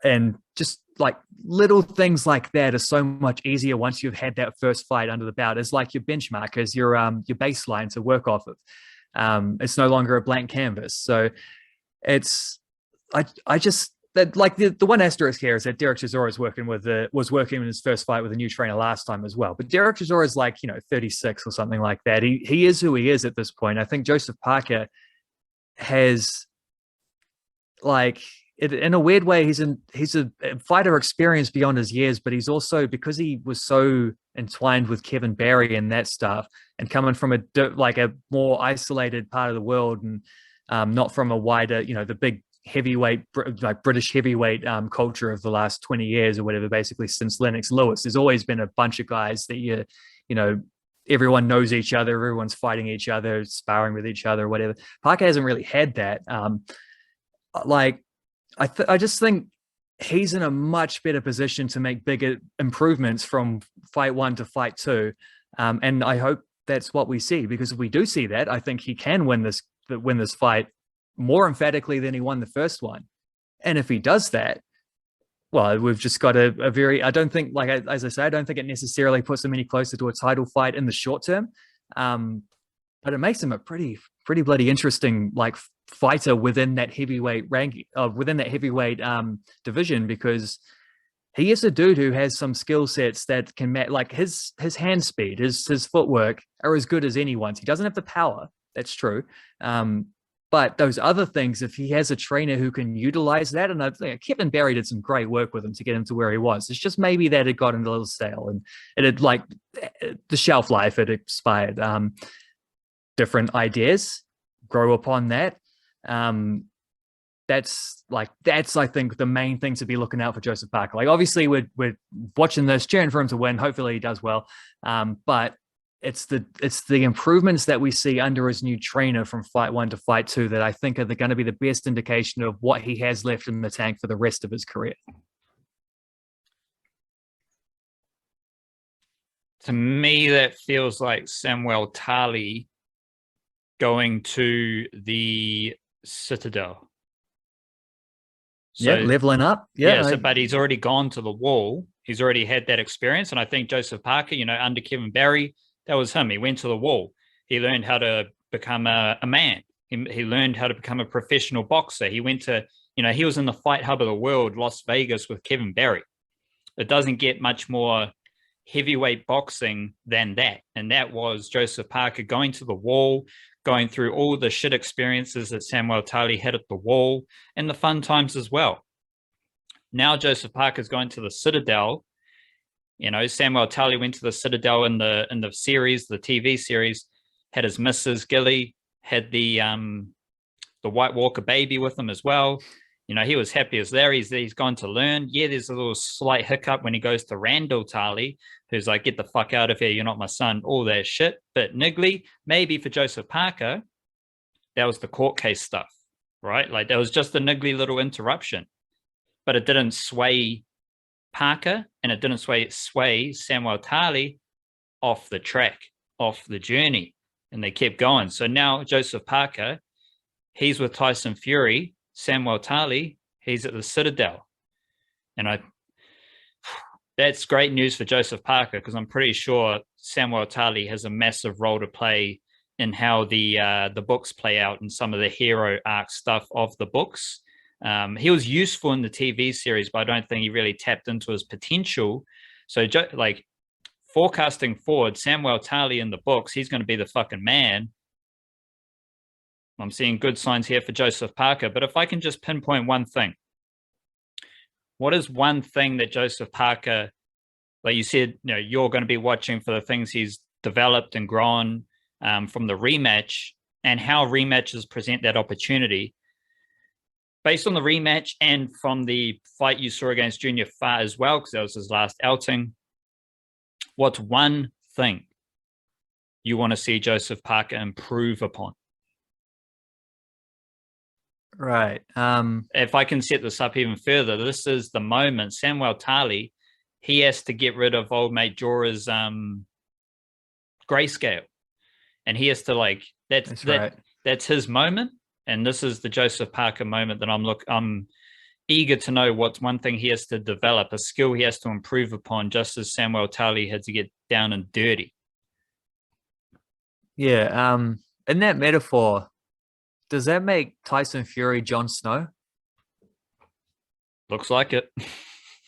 and just like little things like that are so much easier once you've had that first fight under the belt. It's like your benchmark is your baseline to work off of. It's no longer a blank canvas. So I just that, like, the one asterisk here is that Derek Chisora was working in his first fight with a new trainer last time as well. But Derek Chisora is 36 or something like that. He is who he is at this point. I think Joseph Parker has in a weird way, he's a fighter experienced beyond his years, but he's also, because he was so entwined with Kevin Barry and that stuff, and coming from a more isolated part of the world, and not from a wider, the big heavyweight, like British heavyweight culture of the last 20 years or whatever, basically since Lennox Lewis. There's always been a bunch of guys that everyone knows each other, everyone's fighting each other, sparring with each other, whatever. Parker hasn't really had that. I just think he's in a much better position to make bigger improvements from fight one to fight two. And I hope that's what we see, because if we do see that, I think he can win this fight more emphatically than he won the first one. And if he does that, well, we've just got a very, I don't think, as I say, I don't think it necessarily puts him any closer to a title fight in the short term. But it makes him a pretty bloody interesting fighter within that heavyweight division, because he is a dude who has some skill sets that can his hand speed, his footwork are as good as anyone's. He doesn't have the power, that's true. But those other things, if he has a trainer who can utilize that, and I think Kevin Barry did some great work with him to get him to where he was. It's just maybe that it got a little stale, and it had the shelf life had expired. Different ideas, grow upon that. That's I think the main thing to be looking out for Joseph Parker. Obviously we're watching this, cheering for him to win. Hopefully he does well. But it's the improvements that we see under his new trainer from fight one to fight two that I think are going to be the best indication of what he has left in the tank for the rest of his career. To me, that feels like Samuel Tali going to the Citadel. So, leveling up. But he's already gone to the Wall. He's already had that experience. And I think Joseph Parker, under Kevin Barry, that was him. He went to the Wall. He learned how to become a man. He learned how to become a professional boxer. He went to, he was in the fight hub of the world, Las Vegas, with Kevin Barry. It doesn't get much more heavyweight boxing than that. And that was Joseph Parker going to the Wall, going through all the shit experiences that Samuel Tali had at the Wall, and the fun times as well. Now Joseph Parker's going to the Citadel. Samuel Tali went to the Citadel in the series, the TV series, had his Mrs. Gilly, had the White Walker baby with him as well. He was happy as there. He's gone to learn. Yeah, there's a little slight hiccup when he goes to Randall Tarley, who's like, get the fuck out of here. You're not my son. All that shit. But Niggly, maybe for Joseph Parker, that was the court case stuff, right? Like that was just a niggly little interruption, but it didn't sway Parker and it didn't sway Samuel Tarley off the track, off the journey. And they kept going. So now Joseph Parker, he's with Tyson Fury. Samuel Tarley, he's at the Citadel. And that's great news for Joseph Parker, because I'm pretty sure Samuel Tarley has a massive role to play in how the books play out and some of the hero arc stuff of the books. He was useful in the TV series, but I don't think he really tapped into his potential. So like forecasting forward, Samuel Tarley in the books, he's going to be the fucking man. I'm seeing good signs here for Joseph Parker. But if I can just pinpoint one thing, what is one thing that Joseph Parker, like you said, you're going to be watching for the things he's developed and grown from the rematch, and how rematches present that opportunity? Based on the rematch and from the fight you saw against Junior Fa as well, because that was his last outing, what's one thing you want to see Joseph Parker improve upon? Right. If I can set this up even further, this is the moment Samuel Tarley, he has to get rid of old mate Jorah's grayscale, and he has to that's his moment. And this is the Joseph Parker moment that I'm eager to know what's one thing he has to develop, a skill he has to improve upon, just as Samuel Tarley had to get down and dirty. Yeah. In that metaphor, does that make Tyson Fury Jon Snow? Looks like it.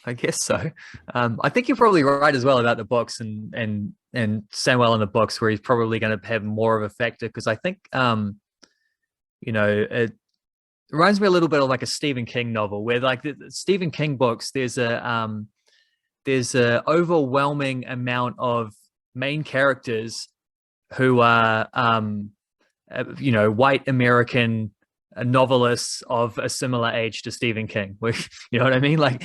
I guess so. I think you're probably right as well about the books and Samuel in the books, where he's probably going to have more of a factor, because I think it reminds me a little bit of like a Stephen King novel, where like the Stephen King books, there's a overwhelming amount of main characters who are white American novelists of a similar age to Stephen King. Which, you know what I mean? Like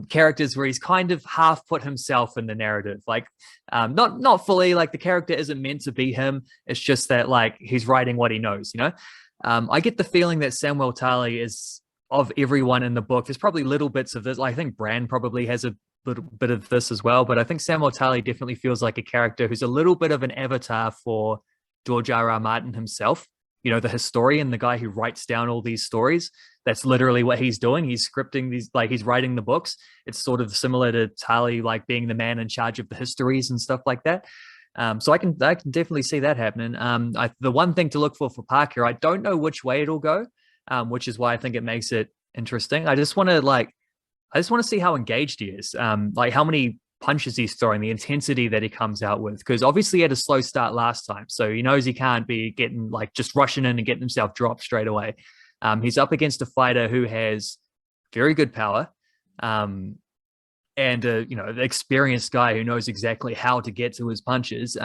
characters where he's kind of half put himself in the narrative, like not fully, like the character isn't meant to be him. It's just that like he's writing what he knows, I get the feeling that Samuel Tarley is, of everyone in the book, there's probably little bits of this. I think Bran probably has a little bit of this as well, but I think Samuel Tarley definitely feels like a character who's a little bit of an avatar for George R.R. Martin himself, the historian, the guy who writes down all these stories. That's literally what he's doing. He's scripting these, like he's writing the books. It's sort of similar to Tarley, like being the man in charge of the histories and stuff like that. So I can definitely see that happening. The one thing to look for Parker, I don't know which way it'll go, which is why I think it makes it interesting. I just want to see how engaged he is, like how many punches he's throwing, the intensity that he comes out with, because obviously he had a slow start last time, so he knows he can't be getting like just rushing in and getting himself dropped straight away. He's up against a fighter who has very good power, and an experienced guy who knows exactly how to get to his punches,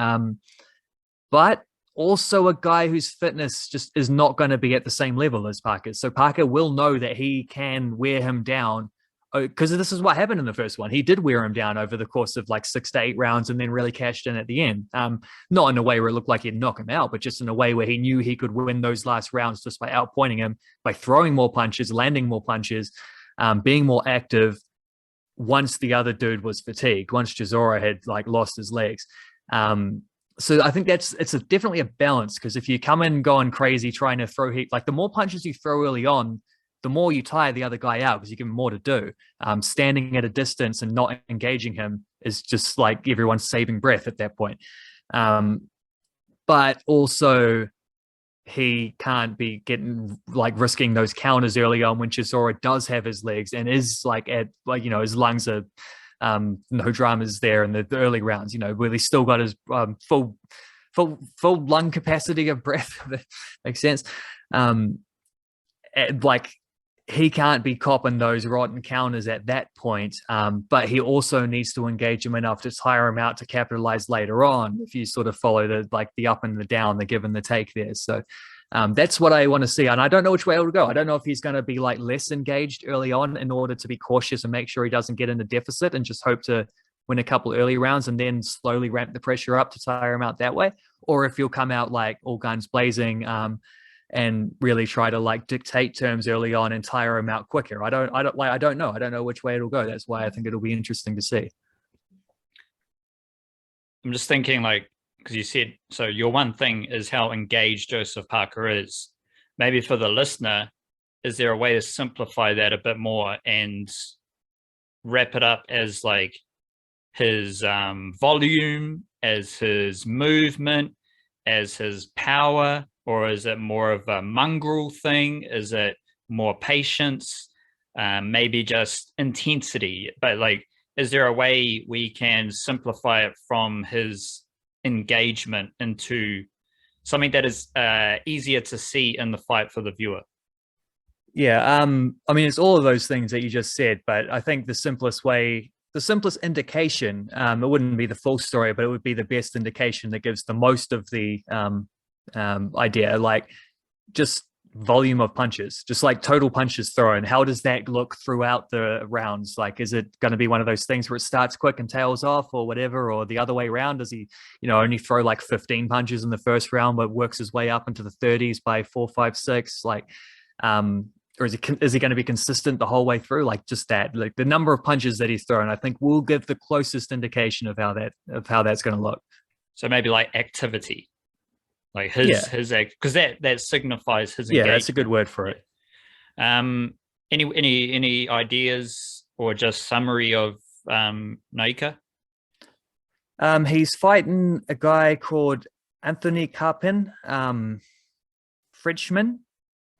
but also a guy whose fitness just is not going to be at the same level as Parker. So Parker will know that he can wear him down, because this is what happened in the first one. He did wear him down over the course of like 6 to 8 rounds, and then really cashed in at the end. Not in a way where it looked like he'd knock him out, but just in a way where he knew he could win those last rounds just by outpointing him, by throwing more punches, landing more punches, being more active once the other dude was fatigued, once Chisora had like lost his legs. So I think it's definitely a balance, because if you come in going crazy trying to throw heat, like the more punches you throw early on, the more you tire the other guy out, because you give him more to do. Standing at a distance and not engaging him is just like everyone's saving breath at that point. But also he can't be getting like risking those counters early on when Chisora does have his legs and is like at like, his lungs are no dramas there in the early rounds, where he's still got his full lung capacity of breath. That makes sense. Like he can't be copping those rotten counters at that point, but he also needs to engage him enough to tire him out to capitalize later on, if you sort of follow the up and the down, the give and the take there. So That's what I want to see. And I don't know which way it'll go. I don't know if he's going to be like less engaged early on in order to be cautious and make sure he doesn't get in a deficit and just hope to win a couple early rounds and then slowly ramp the pressure up to tire him out that way. Or if he'll come out like all guns blazing and really try to like dictate terms early on and tire him out quicker. I don't know. I don't know which way it'll go. That's why I think it'll be interesting to see. I'm just thinking like, because you said, so your one thing is how engaged Joseph Parker is. Maybe for the listener, is there a way to simplify that a bit more and wrap it up as like his volume, as his movement, as his power, or is it more of a mongrel thing? Is it more patience, maybe just intensity? But like, is there a way we can simplify it from his engagement into something that is easier to see in the fight for the viewer? Yeah, I mean, it's all of those things that you just said, but I think the simplest indication, it wouldn't be the full story, but it would be the best indication that gives the most of the idea, like just volume of punches, just like total punches thrown. How does that look throughout the rounds? Like, is it going to be one of those things where it starts quick and tails off or whatever, or the other way around? Does he, only throw like 15 punches in the first round, but works his way up into the 30s by 4, 5, 6? Like, or is he going to be consistent the whole way through? Like just that, like the number of punches that he's thrown, I think will give the closest indication of how that's going to look. So maybe like activity. Like his because that signifies his engagement. Yeah, that's a good word for it. Any ideas or just summary of Nyika? He's fighting a guy called Anthony Carpin, Frenchman.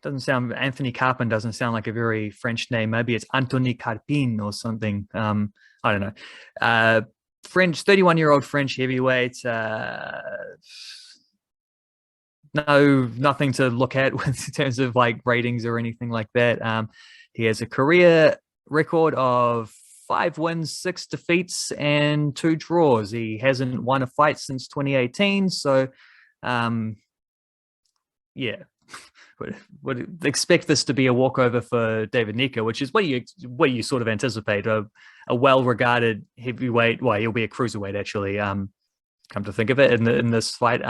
Anthony Carpin doesn't sound like a very French name. Maybe it's Anthony Carpin or something. I don't know. French, 31-year-old French heavyweight. No, nothing to look at in terms of like ratings or anything like that. He has a career record of 5 wins, 6 defeats, and 2 draws. He hasn't won a fight since 2018. So, yeah, would expect this to be a walkover for David Nyika, which is what you sort of anticipate. A well-regarded heavyweight. Well, he'll be a cruiserweight actually. Come to think of it, in this fight.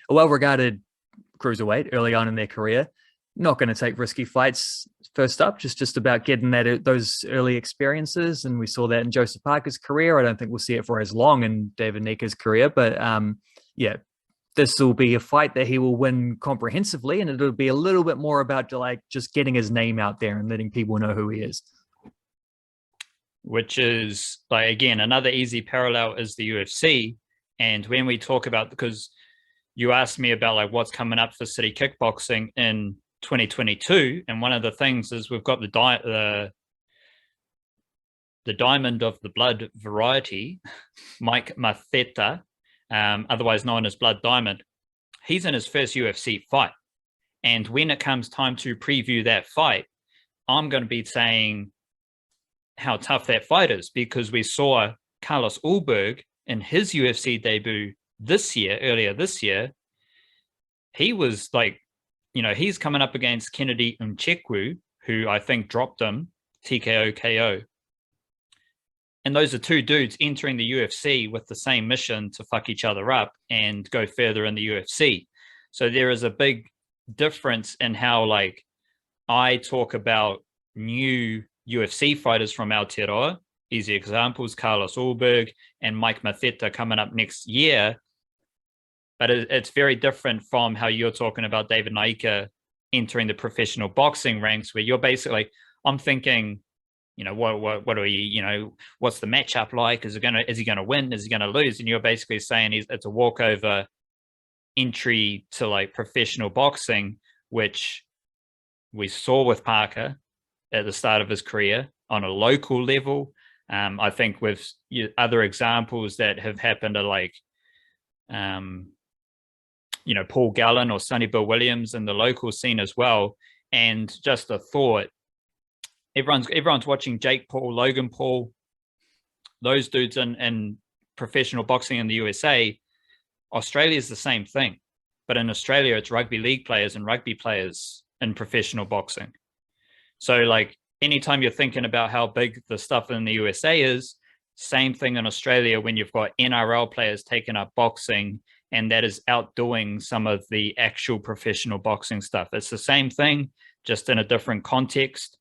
A well-regarded cruiserweight early on in their career, not going to take risky fights first up, just about getting those early experiences. And we saw that in Joseph Parker's career. I don't think we'll see it for as long in David Nyika's career, but yeah, this will be a fight that he will win comprehensively, and it'll be a little bit more about like just getting his name out there and letting people know who he is. Which is like, again, another easy parallel is the UFC. And when we talk about, because you asked me about like what's coming up for City Kickboxing in 2022, and one of the things is we've got the Diamond of the Blood variety, Mike Matheta, otherwise known as Blood Diamond. He's in his first UFC fight, and when it comes time to preview that fight, I'm going to be saying how tough that fight is, because we saw Carlos Ulberg in his UFC debut earlier this year. He was like, he's coming up against Kennedy Mchekwu, who I think dropped him TKO KO. And those are 2 dudes entering the UFC with the same mission to fuck each other up and go further in the UFC. So there is a big difference in how like I talk about new UFC fighters from Aotearoa. Easy examples, Carlos Ulberg and Mike Matheta coming up next year. But it's very different from how you're talking about David Nyika entering the professional boxing ranks, where you're basically, I'm thinking, what are you, what's the matchup like? Is he going to win? Is he going to lose? And you're basically saying it's a walkover entry to like professional boxing, which we saw with Parker at the start of his career on a local level. I think with other examples that have happened are like, Paul Gallen or Sonny Bill Williams in the local scene as well. And just a thought, everyone's watching Jake Paul, Logan Paul, those dudes in professional boxing in the USA. Australia is the same thing. but in Australia, it's rugby league players and rugby players in professional boxing. So like anytime you're thinking about how big the stuff in the USA is, same thing in Australia when you've got NRL players taking up boxing, and that is outdoing some of the actual professional boxing stuff. It's the same thing, just in a different context.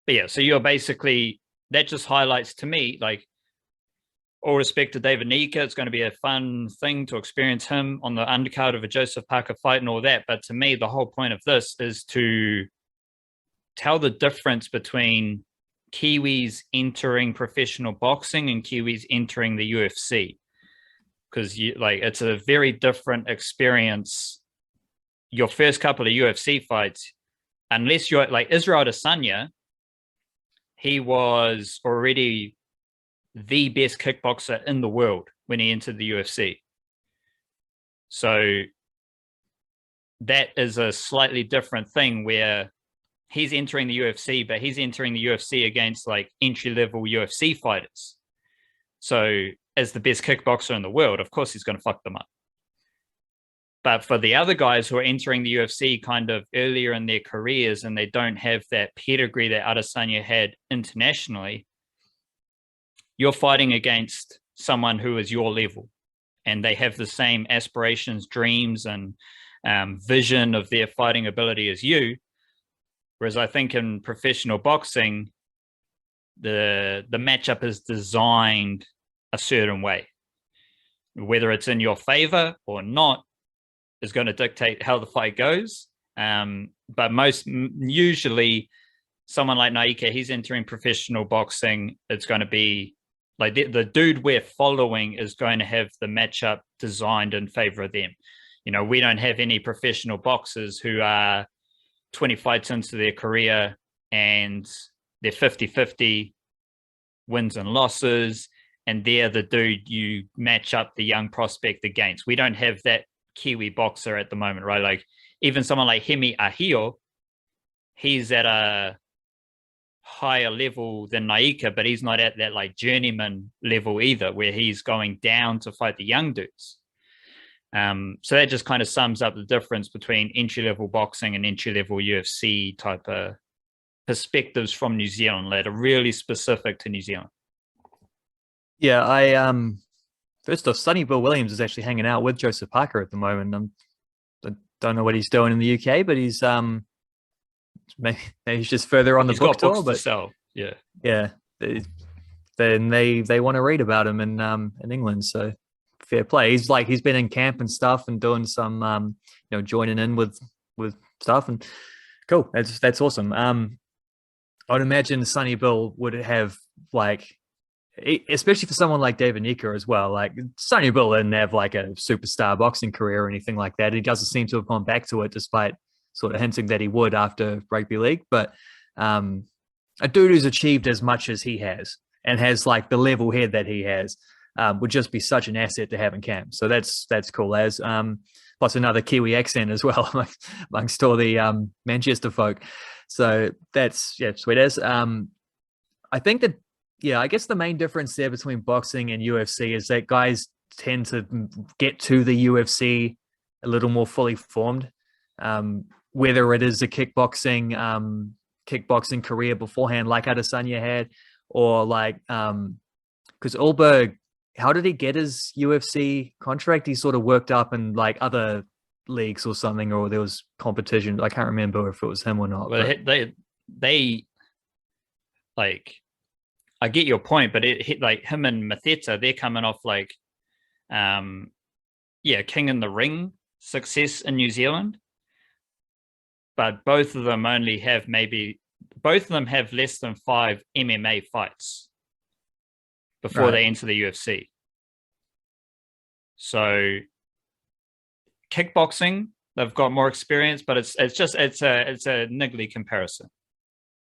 But yeah, so you're basically, that just highlights to me, like, all respect to David Nyika, it's going to be a fun thing to experience him on the undercard of a Joseph Parker fight and all that. But to me, the whole point of this is to tell the difference between Kiwis entering professional boxing and Kiwis entering the UFC. Because it's a very different experience. Your first couple of UFC fights, unless you're like Israel Adesanya, he was already the best kickboxer in the world when he entered the UFC. So that is a slightly different thing where he's entering the UFC, but he's entering the UFC against like entry-level UFC fighters. So as the best kickboxer in the world, of course he's going to fuck them up. But for the other guys who are entering the UFC kind of earlier in their careers and they don't have that pedigree that Adesanya had internationally, you're fighting against someone who is your level and they have the same aspirations, dreams, and vision of their fighting ability as you. Whereas I think in professional boxing, the matchup is designed a certain way. Whether it's in your favor or not is going to dictate how the fight goes. But usually someone like Nyika, he's entering professional boxing. It's going to be like the dude we're following is going to have the matchup designed in favor of them. You know, we don't have any professional boxers who are 20 fights into their career and they're 50-50 wins and losses, and they're the dude you match up the young prospect against. We don't have that Kiwi boxer at the moment, right? Like even someone like Hemi Ahio, he's at a higher level than Nyika, but he's not at that like journeyman level either, where he's going down to fight the young dudes. So that just kind of sums up the difference between entry-level boxing and entry-level UFC type of perspectives from New Zealand that are really specific to New Zealand. Yeah, first off, Sonny Bill Williams is actually hanging out with Joseph Parker at the moment. I don't know what he's doing in the UK, but he's maybe he's just further on the book tour. But to sell. Yeah, then they want to read about him in England. So fair play. He's been in camp and stuff and doing some joining in with stuff, and cool. That's awesome. I'd imagine Sonny Bill would have like, especially for someone like David Nyika as well. Like Sonny Bill didn't have like a superstar boxing career or anything like that. He doesn't seem to have gone back to it, despite sort of hinting that he would after rugby league. But a dude who's achieved as much as he has and has like the level head that he has would just be such an asset to have in camp. So that's cool. As plus another Kiwi accent as well amongst all the Manchester folk. So that's sweet as. I think that. Yeah, I guess the main difference there between boxing and UFC is that guys tend to get to the UFC a little more fully formed, whether it is a kickboxing career beforehand, like Adesanya had, or like because Ulberg, how did he get his UFC contract? He sort of worked up in like other leagues or something, or there was competition. I can't remember if it was him or not. Well, they like. I get your point, but it hit like him and Matheta, they're coming off like, King in the Ring success in New Zealand. But both of them have less than 5 MMA fights before they enter the UFC. So kickboxing, they've got more experience, but it's a niggly comparison.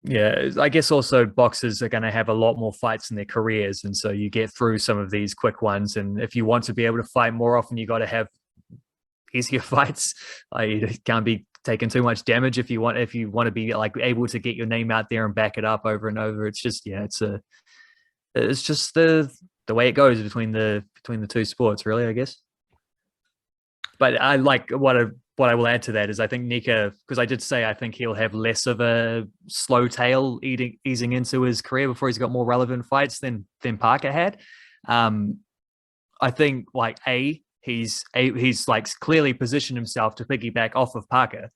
Yeah, I guess also boxers are going to have a lot more fights in their careers. And so you get through some of these quick ones. And if you want to be able to fight more often, you got to have easier fights. You can't be taking too much damage if you want to be like able to get your name out there and back it up over and over. It's just, it's just the way it goes between the two sports, really, I guess. But I like what I will add to that is I think Nyika, because I did say I think he'll have less of a slow tail easing into his career before he's got more relevant fights than Parker had. I think like he's like clearly positioned himself to piggyback off of Parker.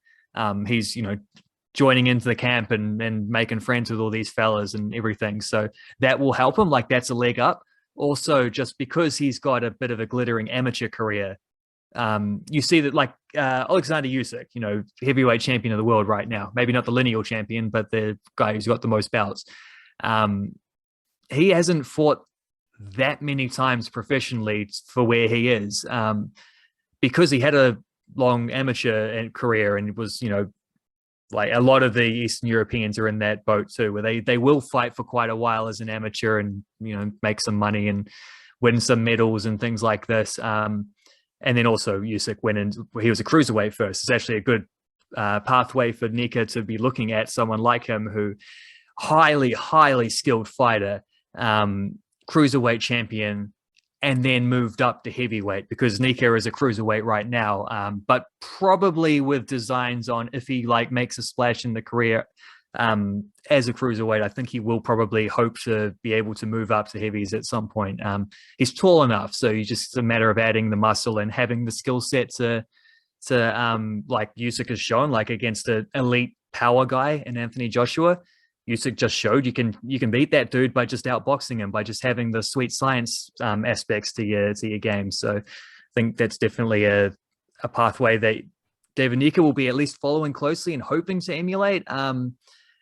He's joining into the camp and making friends with all these fellas and everything, so that will help him. Like that's a leg up. Also, just because he's got a bit of a glittering amateur career, you see that like Alexander Usyk, heavyweight champion of the world right now, maybe not the lineal champion, but the guy who's got the most bouts. He hasn't fought that many times professionally for where he is, because he had a long amateur career and was, like a lot of the Eastern Europeans are in that boat too, where they will fight for quite a while as an amateur and, make some money and win some medals and things like this. And then also Usyk went in, he was a cruiserweight first. It's actually a good pathway for Nyika to be looking at someone like him who highly, highly skilled fighter, cruiserweight champion, and then moved up to heavyweight, because Nyika is a cruiserweight right now, but probably with designs on if he like makes a splash in the career as a cruiserweight, I think he will probably hope to be able to move up to heavies at some point. He's tall enough, so it's just a matter of adding the muscle and having the skill set to like Usyk has shown, like against an elite power guy in Anthony Joshua. Usyk just showed you can beat that dude by just outboxing him, by just having the sweet science aspects to your game. So I think that's definitely a pathway that David Nyika will be at least following closely and hoping to emulate.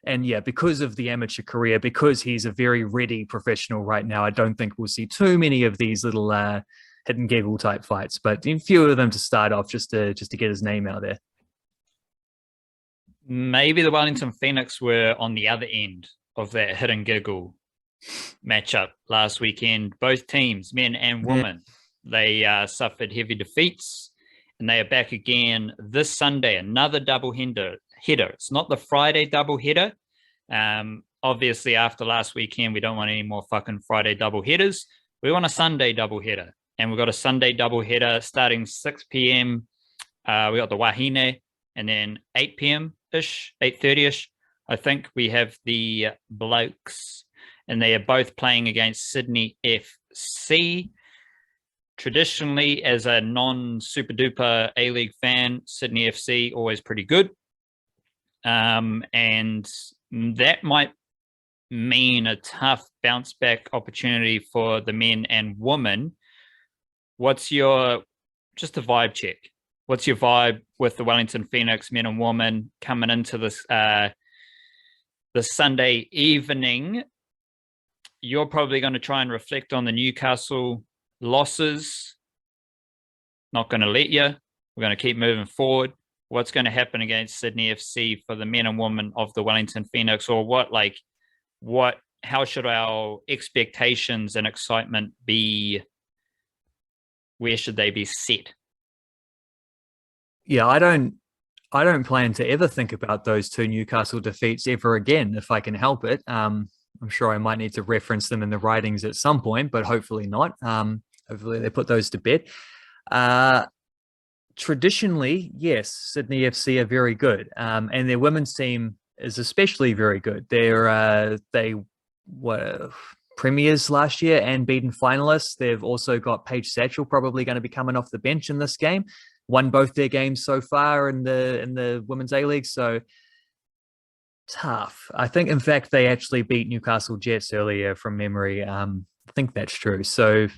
And yeah, because of the amateur career, because he's a very ready professional right now, I don't think we'll see too many of these little hidden giggle type fights, but a few of them to start off just to get his name out there. Maybe the Wellington Phoenix were on the other end of that hidden giggle matchup last weekend. Both teams, men and women, they suffered heavy defeats, and they are back again this Sunday. Another double header. It's not the Friday double header. Obviously, after last weekend, we don't want any more fucking Friday double headers. We want a Sunday double header, and we've got a Sunday double header starting 6 p.m. We got the Wahine, and then 8 p.m. ish, 8:30ish. I think we have the Blokes, and they are both playing against Sydney FC. Traditionally, as a non-super duper A-League fan, Sydney FC always pretty good. And that might mean a tough bounce back opportunity for the men and women. What's your, just a vibe check? What's your vibe with the Wellington Phoenix men and women coming into this Sunday evening? You're probably going to try and reflect on the Newcastle losses. Not going to let you. We're going to keep moving forward. What's going to happen against Sydney FC for the men and women of the Wellington Phoenix, or how should our expectations and excitement be? Where should they be set? Yeah, I don't plan to ever think about those two Newcastle defeats ever again if I can help it. I'm sure I might need to reference them in the writings at some point, but hopefully not. Hopefully they put those to bed. Traditionally, yes, Sydney FC are very good, and their women's team is especially very good. They were premiers last year and beaten finalists. They've also got Paige Satchel probably going to be coming off the bench in this game. Won both their games so far in the Women's A-League, so tough. I think, in fact, they actually beat Newcastle Jets earlier from memory. I think that's true. So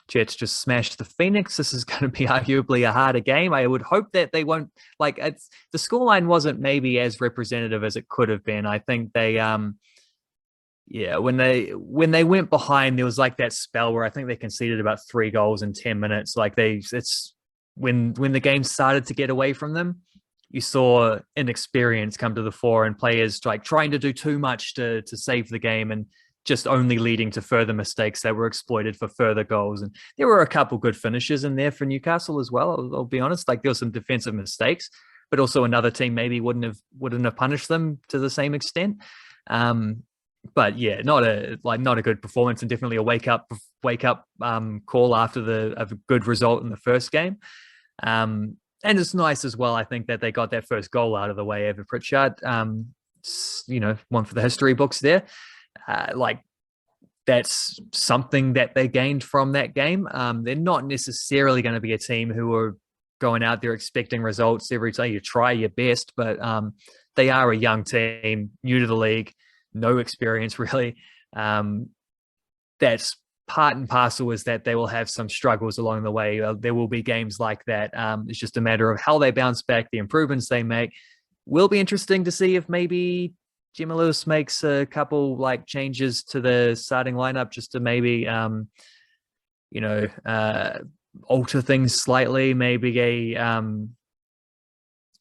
Jets just smashed the Phoenix. This is going to be arguably a harder game. I would hope that they won't, the scoreline wasn't maybe as representative as it could have been. I think they, when they went behind, there was like that spell where I think they conceded about 3 goals in 10 minutes. When the game started to get away from them, you saw inexperience come to the fore and players like trying to do too much to save the game and just only leading to further mistakes that were exploited for further goals. And there were a couple good finishes in there for Newcastle as well. I'll be honest, there were some defensive mistakes, but also another team maybe wouldn't have punished them to the same extent. But yeah, not a good performance, and definitely a wake up call after a good result in the first game. And it's nice as well, I think, that they got that first goal out of the way over Pritchard. One for the history books there. That's something that they gained from that game. They're not necessarily going to be a team who are going out there expecting results every time. You try your best, but they are a young team, new to the league, no experience really. That's part and parcel, is that they will have some struggles along the way. There will be games like that. It's just a matter of how they bounce back, the improvements they make. Will be interesting to see if maybe Gemma Lewis makes a couple changes to the starting lineup just to maybe, alter things slightly. Maybe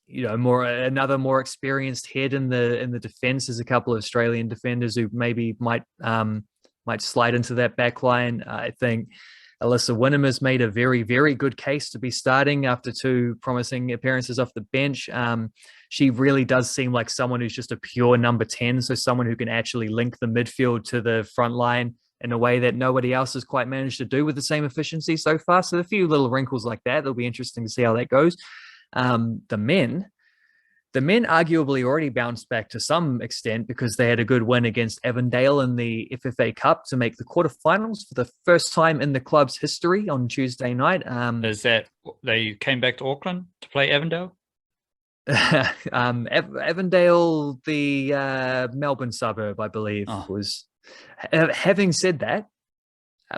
another more experienced head in the defense. There's a couple of Australian defenders who maybe might slide into that back line. I think Alyssa Wynnum has made a very, very good case to be starting after 2 promising appearances off the bench. She really does seem like someone who's just a pure number 10, so someone who can actually link the midfield to the front line in a way that nobody else has quite managed to do with the same efficiency so far. So a few little wrinkles like that. It'll be interesting to see how that goes. The men arguably already bounced back to some extent because they had a good win against Avondale in the FFA Cup to make the quarterfinals for the first time in the club's history on Tuesday night. Is that they came back to Auckland to play Avondale? Avondale, the Melbourne suburb, I believe, was. Having said that,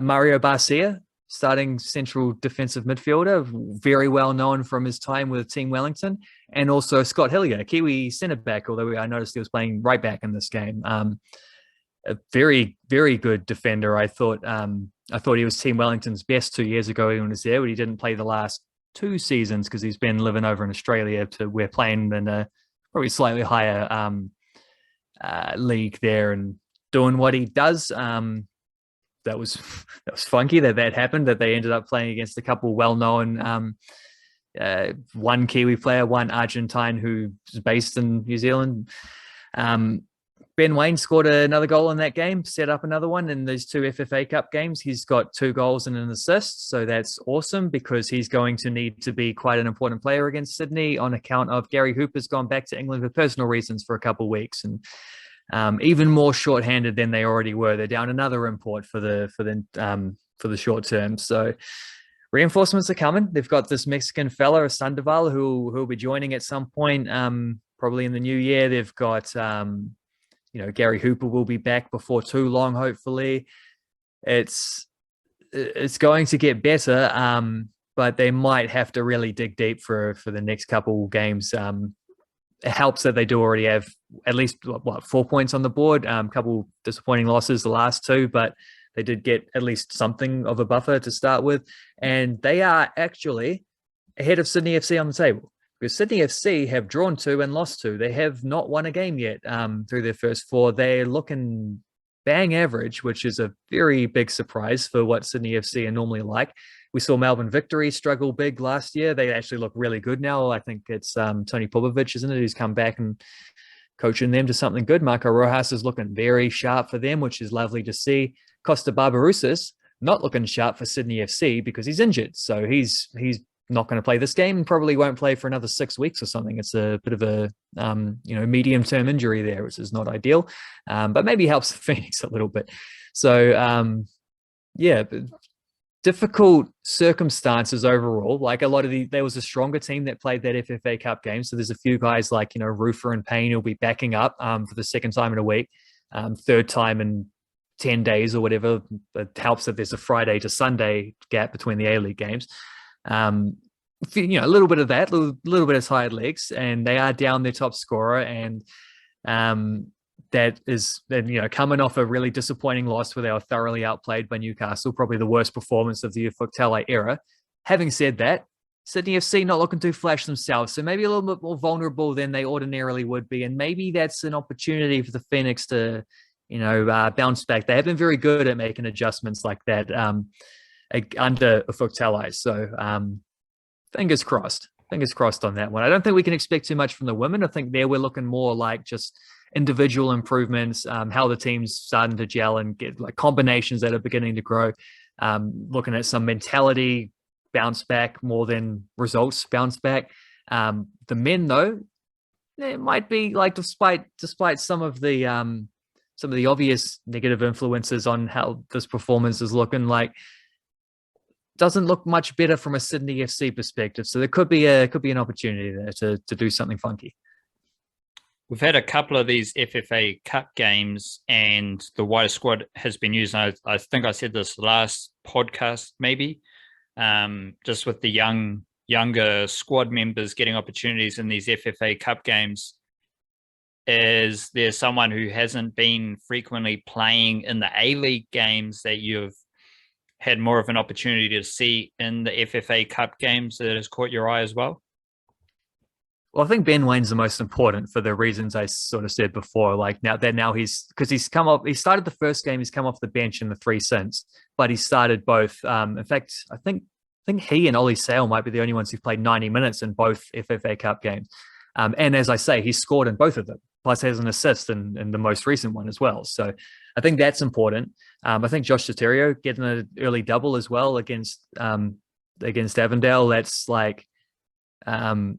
Mario Barcia, starting central defensive midfielder, very well known from his time with Team Wellington, and also Scott Hillier, Kiwi centre back, although I noticed he was playing right back in this game. A very, very good defender. I thought he was Team Wellington's best 2 years ago when he was there, but he didn't play the last 2 seasons because he's been living over in Australia. We're playing in a probably slightly higher league there and doing what he does. That was funky that happened, that they ended up playing against a couple well-known, one Kiwi player, one Argentine who's based in New Zealand. Ben Wayne scored another goal in that game, set up another one in those 2 FFA Cup games. He's got 2 goals and an assist, so that's awesome because he's going to need to be quite an important player against Sydney on account of Gary Hooper's gone back to England for personal reasons for a couple of weeks, and even more short-handed than they already were. They're down another import for the short term. So reinforcements are coming. They've got this Mexican fella, Sandoval, who'll be joining at some point, probably in the new year. They've got Gary Hooper will be back before too long, hopefully. It's going to get better, but they might have to really dig deep for the next couple games. It helps that they do already have at least 4 points on the board. A couple disappointing losses, the last 2, but they did get at least something of a buffer to start with. And they are actually ahead of Sydney FC on the table because Sydney FC have drawn 2 and lost 2. They have not won a game yet through their first 4. They're looking bang average, which is a very big surprise for what Sydney FC are normally like. We saw Melbourne Victory struggle big last year. They actually look really good now. I think it's Tony Popovic, isn't it, who's come back and coaching them to something good. Marco Rojas is looking very sharp for them, which is lovely to see. Costa Barbarouses not looking sharp for Sydney FC because he's injured. So he's not going to play this game and probably won't play for another 6 weeks or something. It's a bit of a medium-term injury there, which is not ideal, but maybe helps the Phoenix a little bit. So, difficult circumstances overall. Like there was a stronger team that played that FFA Cup game. So there's a few guys like, Roofer and Payne who'll be backing up for the second time in a week, third time in 10 days or whatever. It helps that there's a Friday to Sunday gap between the A-League games. A little bit of that, a little bit of tired legs, and they are down their top scorer. And that is, coming off a really disappointing loss where they were thoroughly outplayed by Newcastle, probably the worst performance of the Ufuk era. Having said that, Sydney FC not looking to flash themselves, so maybe a little bit more vulnerable than they ordinarily would be, and maybe that's an opportunity for the Phoenix to, bounce back. They have been very good at making adjustments like that under Ufuk. So fingers crossed on that one. I don't think we can expect too much from the women. I think we're looking more like just individual improvements, how the team's starting to gel and get like combinations that are beginning to grow, looking at some mentality bounce back more than results bounce back. The men, though, it might be like despite some of the obvious negative influences on how this performance is looking, like doesn't look much better from a Sydney FC perspective. So there could be an opportunity there to do something funky. We've had a couple of these FFA Cup games, and the wider squad has been used. I think I said this last podcast, maybe, just with the younger squad members getting opportunities in these FFA Cup games. Is there someone who hasn't been frequently playing in the A-League games that you've had more of an opportunity to see in the FFA Cup games that has caught your eye as well? Well, I think Ben Wane's the most important for the reasons I sort of said before. Like now he's started the first game, he's come off the bench in the three since, but he started both. In fact, I think he and Ollie Sale might be the only ones who've played 90 minutes in both FFA Cup games. And as I say, he scored in both of them, plus has an assist in the most recent one as well. So I think that's important. I think Josh Soterio getting an early double as well against Avondale. That's like,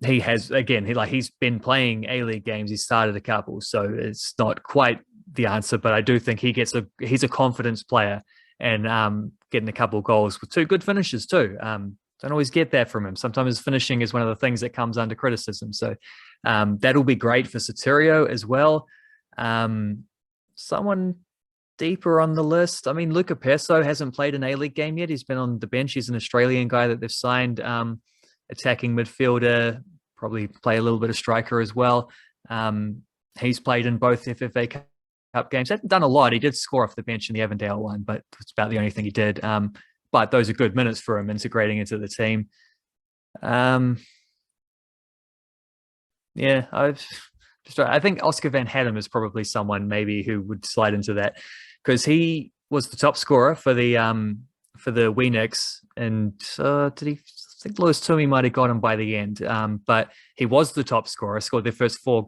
he's been playing A-League games. He started a couple, so it's not quite the answer, but I do think he's a confidence player, and getting a couple goals with two good finishes too. Don't always get that from him. Sometimes his finishing is one of the things that comes under criticism. So that'll be great for Soterio as well. Someone deeper on the list. I mean, Luca Perso hasn't played an A-League game yet. He's been on the bench. He's an Australian guy that they've signed. Attacking midfielder, probably play a little bit of striker as well. He's played in both FFA Cup games. Hasn't done a lot. He did score off the bench in the Avondale one, but it's about the only thing he did. But those are good minutes for him integrating into the team. I think Oscar Van Hatten is probably someone maybe who would slide into that, because he was the top scorer for the Weenix, and I think Lewis Toomey might have got him by the end, but he was the top scorer, scored their first four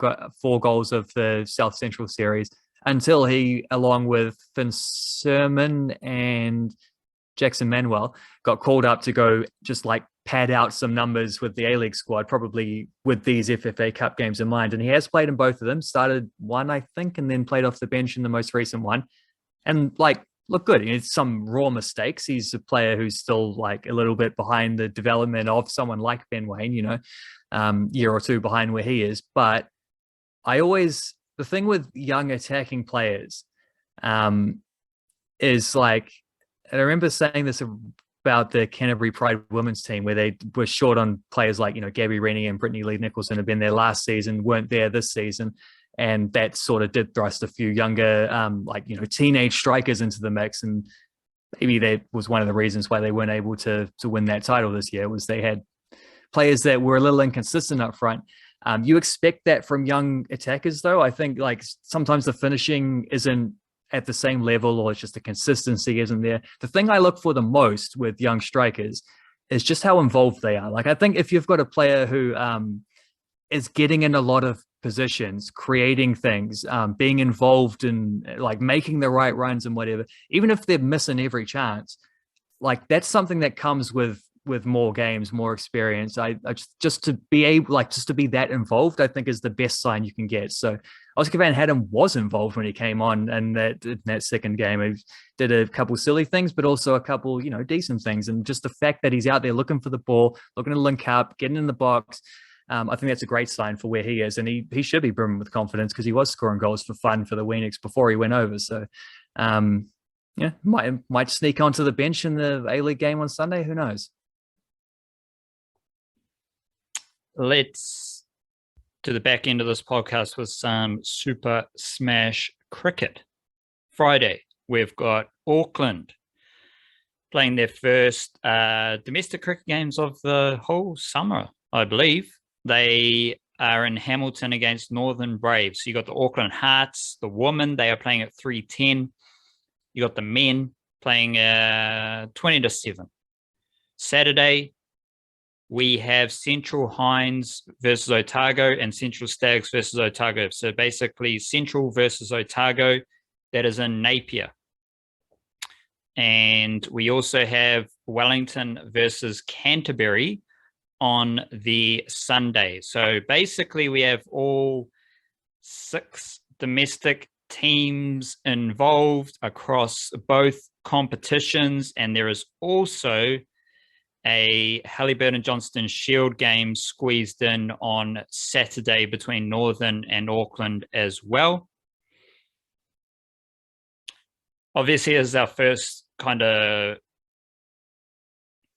goals of the South Central series, until he, along with Finn Sermon and Jackson Manuel, got called up to go just like pad out some numbers with the A-League squad, probably with these FFA Cup games in mind. And he has played in both of them, started one, I think, and then played off the bench in the most recent one. And look good. It's some raw mistakes. He's a player who's still like a little bit behind the development of someone like Ben Wayne, year or two behind where he is. But the thing with young attacking players is like, and I remember saying this about the Canterbury Pride women's team, where they were short on players like, Gabby Rennie and Brittany Lee Nicholson had been there last season, weren't there this season. And that sort of did thrust a few younger, teenage strikers into the mix. And maybe that was one of the reasons why they weren't able to win that title this year, was they had players that were a little inconsistent up front. You expect that from young attackers, though. I think like sometimes the finishing isn't at the same level, or it's just the consistency isn't there. The thing I look for the most with young strikers is just how involved they are. Like, I think if you've got a player who is getting in a lot of positions, creating things, being involved in like making the right runs and whatever, even if they're missing every chance, like that's something that comes with more games, more experience. I just to be that involved, I think is the best sign you can get. So Oscar Van Hatten was involved when he came on, and that second game he did a couple silly things, but also a couple decent things. And just the fact that he's out there looking for the ball, looking to link up, getting in the box, I think that's a great sign for where he is, and he should be brimming with confidence, because he was scoring goals for fun for the Weenix before he went over. So might sneak onto the bench in the A-League game on Sunday. Who knows? Let's to the back end of this podcast with some Super Smash cricket. Friday, we've got Auckland playing their first domestic cricket games of the whole summer, I believe. They are in Hamilton against Northern Braves. So you got the Auckland Hearts, the women, they are playing at 3:10. You got the men playing 20-7. Saturday, we have Central Hinds versus Otago and Central Stags versus Otago. So basically Central versus Otago, that is in Napier. And we also have Wellington versus Canterbury on the Sunday. So basically we have all 6 domestic teams involved across both competitions, and there is also a Halliburton Johnston Shield game squeezed in on Saturday between Northern and Auckland as well. Obviously, this is our first kind of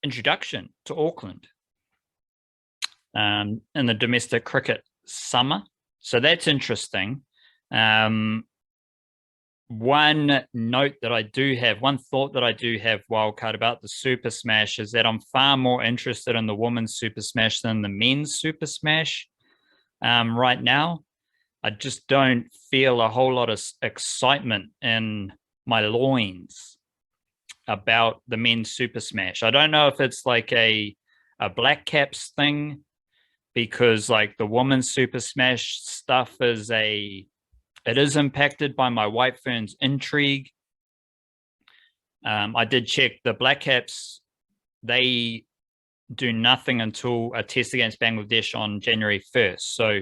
introduction to Auckland in the domestic cricket summer. So that's interesting. One note that I do have, one thought that I do have, Wildcard, about the Super Smash is that I'm far more interested in the women's Super Smash than the men's Super Smash right now. I just don't feel a whole lot of excitement in my loins about the men's Super Smash. I don't know if it's like a Black Caps thing, because like the women's Super Smash stuff it is impacted by my White Ferns intrigue. I did check the Black Caps. They do nothing until a test against Bangladesh on January 1st. So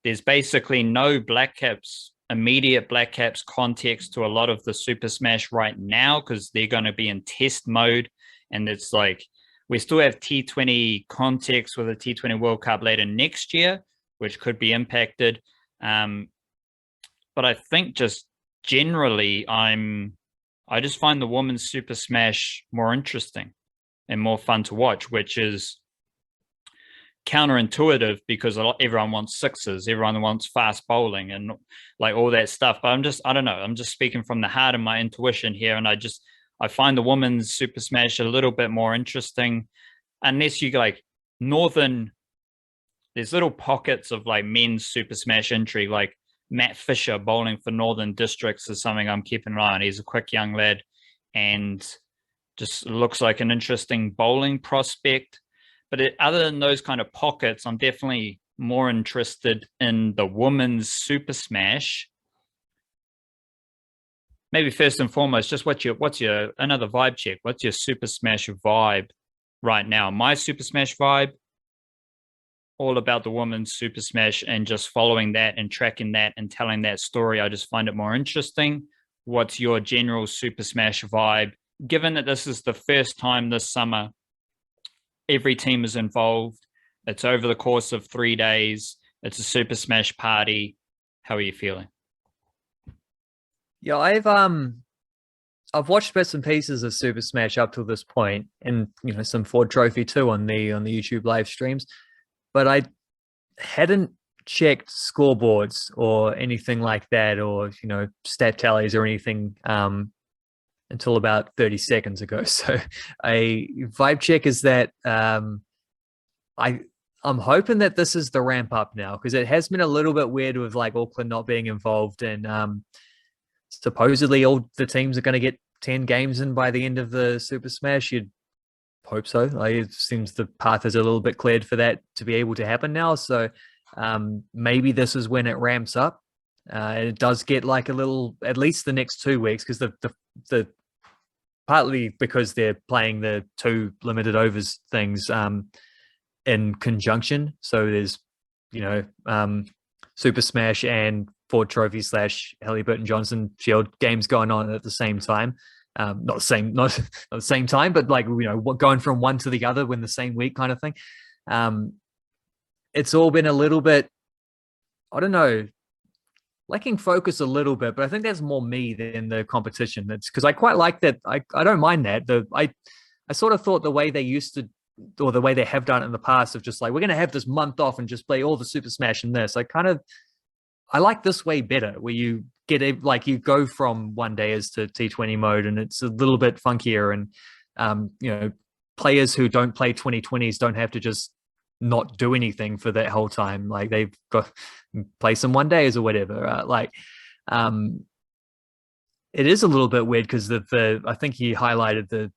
there's basically no Black Caps, immediate Black Caps context to a lot of the Super Smash right now, because they're going to be in test mode. And it's like, we still have T20 context with a T20 World Cup later next year, which could be impacted. But I think just generally, I just find the women's Super Smash more interesting and more fun to watch, which is counterintuitive because everyone wants sixes, everyone wants fast bowling and like all that stuff. But I don't know. I'm just speaking from the heart of my intuition here, and I find the women's Super Smash a little bit more interesting, unless you like Northern. There's little pockets of like men's Super Smash intrigue, like Matt Fisher bowling for Northern Districts is something I'm keeping an eye on. He's a quick young lad and just looks like an interesting bowling prospect. But other than those kind of pockets, I'm definitely more interested in the women's Super Smash. Maybe first and foremost, just what's your another vibe check? What's your Super Smash vibe right now? My Super Smash vibe, all about the women's Super Smash and just following that and tracking that and telling that story. I just find it more interesting. What's your general Super Smash vibe? Given that this is the first time this summer, every team is involved. It's over the course of 3 days. It's a Super Smash party. How are you feeling? Yeah, I've watched bits and pieces of Super Smash up to this point, and some Ford Trophy too on the YouTube live streams. But I hadn't checked scoreboards or anything like that, or stat tallies or anything until about 30 seconds ago. So a vibe check is that I'm hoping that this is the ramp up now, because it has been a little bit weird with like Auckland not being involved, and supposedly all the teams are going to get 10 games in by the end of the Super Smash. You'd hope so. It seems the path is a little bit cleared for that to be able to happen now. So maybe this is when it ramps up. It does get like a little, at least the next 2 weeks, because the partly because they're playing the 2 limited overs things in conjunction. So there's Super Smash and Ford Trophy / Halliburton Johnson Shield games going on at the same time. Not the same time, but like going from one to the other in the same week kind of thing. It's all been a little bit, I don't know, lacking focus a little bit, but I think that's more me than the competition. That's because I quite like that. I don't mind that. I sort of thought the way they used to, or the way they have done it in the past, of just like, we're going to have this month off and just play all the Super Smash in this. I like this way better, where you get you go from 1 days to T20 mode, and it's a little bit funkier, and players who don't play 2020s don't have to just not do anything for that whole time. Like they've got play some 1 days or whatever. It is a little bit weird because I think he highlighted the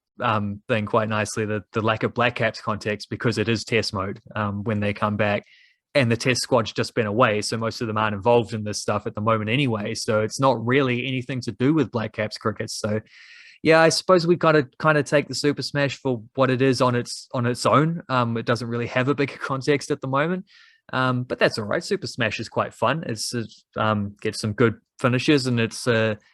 thing quite nicely, the lack of Black Caps context, because it is test mode when they come back. And the test squad's just been away, so most of them aren't involved in this stuff at the moment anyway. So it's not really anything to do with Black Caps cricket. So yeah, I suppose we've got to kind of take the Super Smash for what it is on its own. It doesn't really have a bigger context at the moment, but that's all right. Super Smash is quite fun. It's gets some good finishes, and it's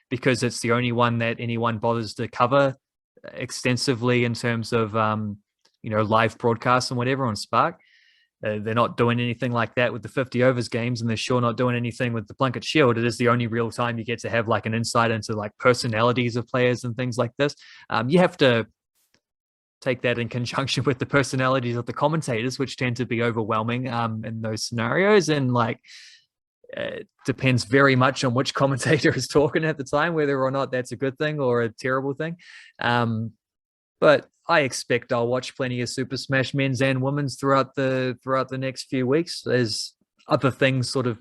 because it's the only one that anyone bothers to cover extensively in terms of live broadcasts and whatever on Spark. They're not doing anything like that with the 50 overs games, and they're sure not doing anything with the Plunket Shield. It is the only real time you get to have like an insight into like personalities of players and things like this. You have to take that in conjunction with the personalities of the commentators, which tend to be overwhelming in those scenarios. And like, it depends very much on which commentator is talking at the time, whether or not that's a good thing or a terrible thing. But I expect I'll watch plenty of Super Smash men's and women's throughout the next few weeks as other things sort of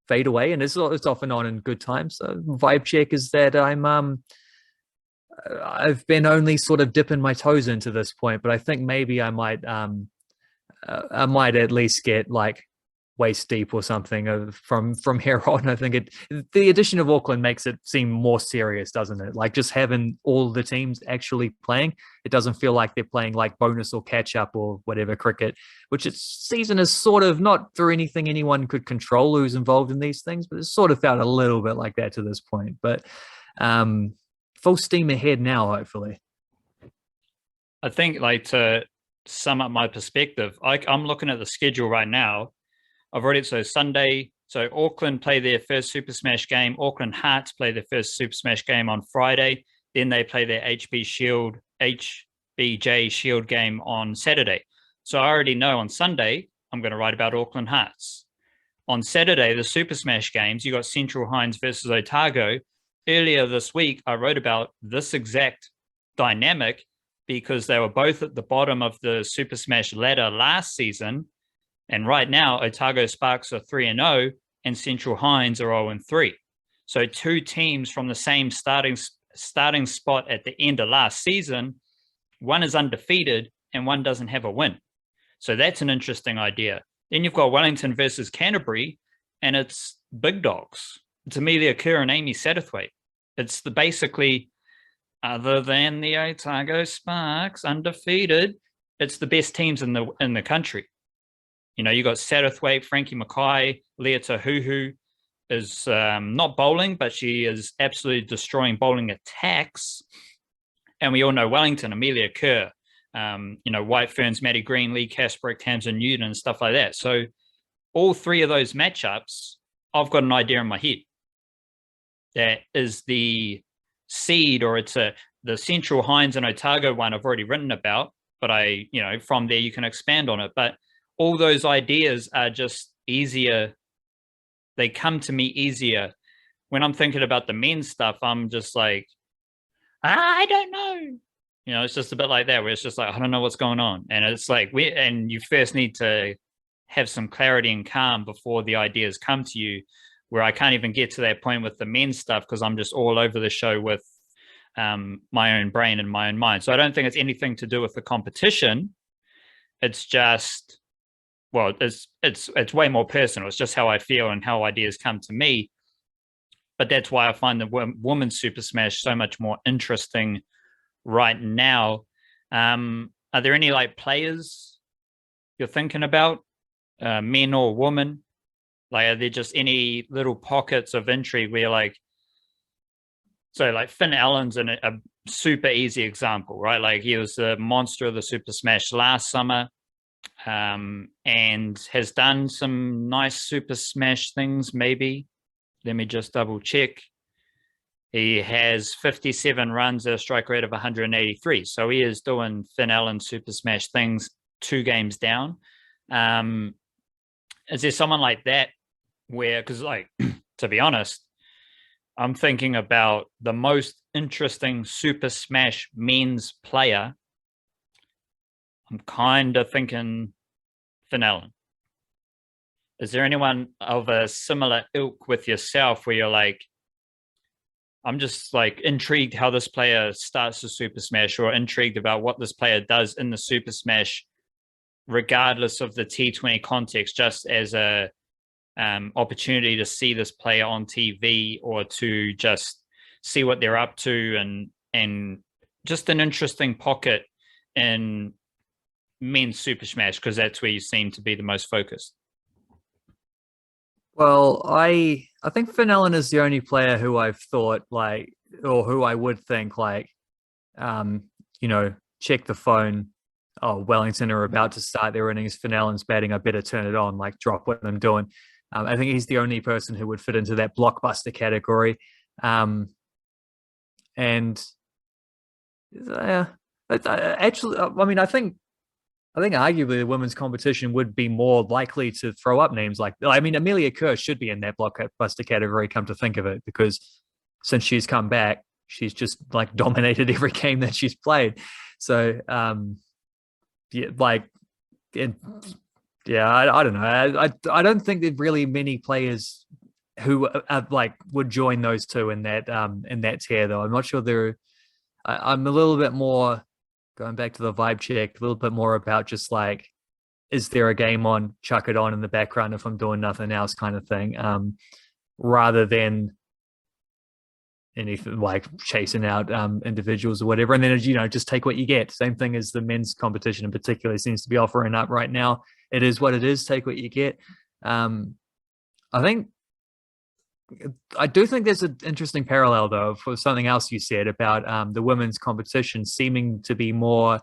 fade away, and it's often on in good times. So vibe check is that I've been only sort of dipping my toes into this point, but I think maybe I might at least get like waist deep or something from here on. I think the addition of Auckland makes it seem more serious, doesn't it? Like just having all the teams actually playing, it doesn't feel like they're playing like bonus or catch up or whatever cricket, which its season is sort of not through anything anyone could control who's involved in these things, but it's sort of felt a little bit like that to this point. But full steam ahead now, hopefully. I think, like, to sum up my perspective, I'm looking at the schedule right now. Sunday, so Auckland play their first Super Smash game. Auckland Hearts play their first Super Smash game on Friday. Then they play their HBJ Shield game on Saturday. So I already know on Sunday, I'm going to write about Auckland Hearts. On Saturday, the Super Smash games, you got Central Hinds versus Otago. Earlier this week, I wrote about this exact dynamic because they were both at the bottom of the Super Smash ladder last season. And right now, Otago Sparks are 3-0 and Central Hinds are 0-3. So two teams from the same starting spot at the end of last season, one is undefeated and one doesn't have a win. So that's an interesting idea. Then you've got Wellington versus Canterbury, and it's big dogs. It's Amelia Kerr and Amy Satterthwaite. It's basically, other than the Otago Sparks, undefeated, it's the best teams in the country. You know, you got Satterthwaite, Frankie Mackay, Leah Tahuhu is not bowling, but she is absolutely destroying bowling attacks. And we all know Wellington, Amelia Kerr, White Ferns, Maddie Green, Lee Casper, Tamsin Newton, and stuff like that. So all three of those matchups, I've got an idea in my head. That is the seed, or it's the Central Hinds and Otago one I've already written about, but from there you can expand on it. But all those ideas are just easier. They come to me easier. When I'm thinking about the men's stuff, I'm just like, I don't know. It's just a bit like that, where it's just like, I don't know what's going on. And it's like, and you first need to have some clarity and calm before the ideas come to you, where I can't even get to that point with the men's stuff because I'm just all over the show with my own brain and my own mind. So I don't think it's anything to do with the competition. It's just, well, it's way more personal. It's just how I feel and how ideas come to me. But that's why I find the women's Super Smash so much more interesting right now. Are there any like players you're thinking about, men or women? Like, are there just any little pockets of intrigue where like Finn Allen's a super easy example, right? Like, he was the monster of the Super Smash last summer. And has done some nice Super Smash things, maybe. Let me just double check. He has 57 runs at a strike rate of 183. So he is doing Finn Allen Super Smash things 2 games down. Is there someone like that where, because like, to be honest, I'm thinking about the most interesting Super Smash men's player. I'm kind of thinking Finn Allen. Is there anyone of a similar ilk with yourself where you're like, I'm just like intrigued how this player starts the Super Smash, or intrigued about what this player does in the Super Smash, regardless of the T20 context, just as a opportunity to see this player on TV or to just see what they're up to and and just an interesting pocket in men's Super Smash, because that's where you seem to be the most focused. Well, I think Fenelon is the only player who I've thought like, or who I would think like, you know, check the phone. Oh, Wellington are about to start their innings. Fenelon's batting. I better turn it on. Like, drop what I'm doing. I think he's the only person who would fit into that blockbuster category. And actually, I mean, I think arguably the women's competition would be more likely to throw up names like, I mean, Amelia Kerr should be in that blockbuster category, come to think of it, because since she's come back, she's just like dominated every game that she's played. So, yeah, like, I don't know. I don't think there's really many players who like would join those two in that tier, though. I'm not sure there. I'm a little bit more going back to the vibe check, a little bit more about just like, is there a game on? Chuck it on in the background if I'm doing nothing else, kind of thing, rather than anything like chasing out individuals or whatever. And then, you know, just take what you get. Same thing as the men's competition in particular seems to be offering up right now. It is what it is. Take what you get. I do think there's an interesting parallel, though, for something else you said about the women's competition seeming to be more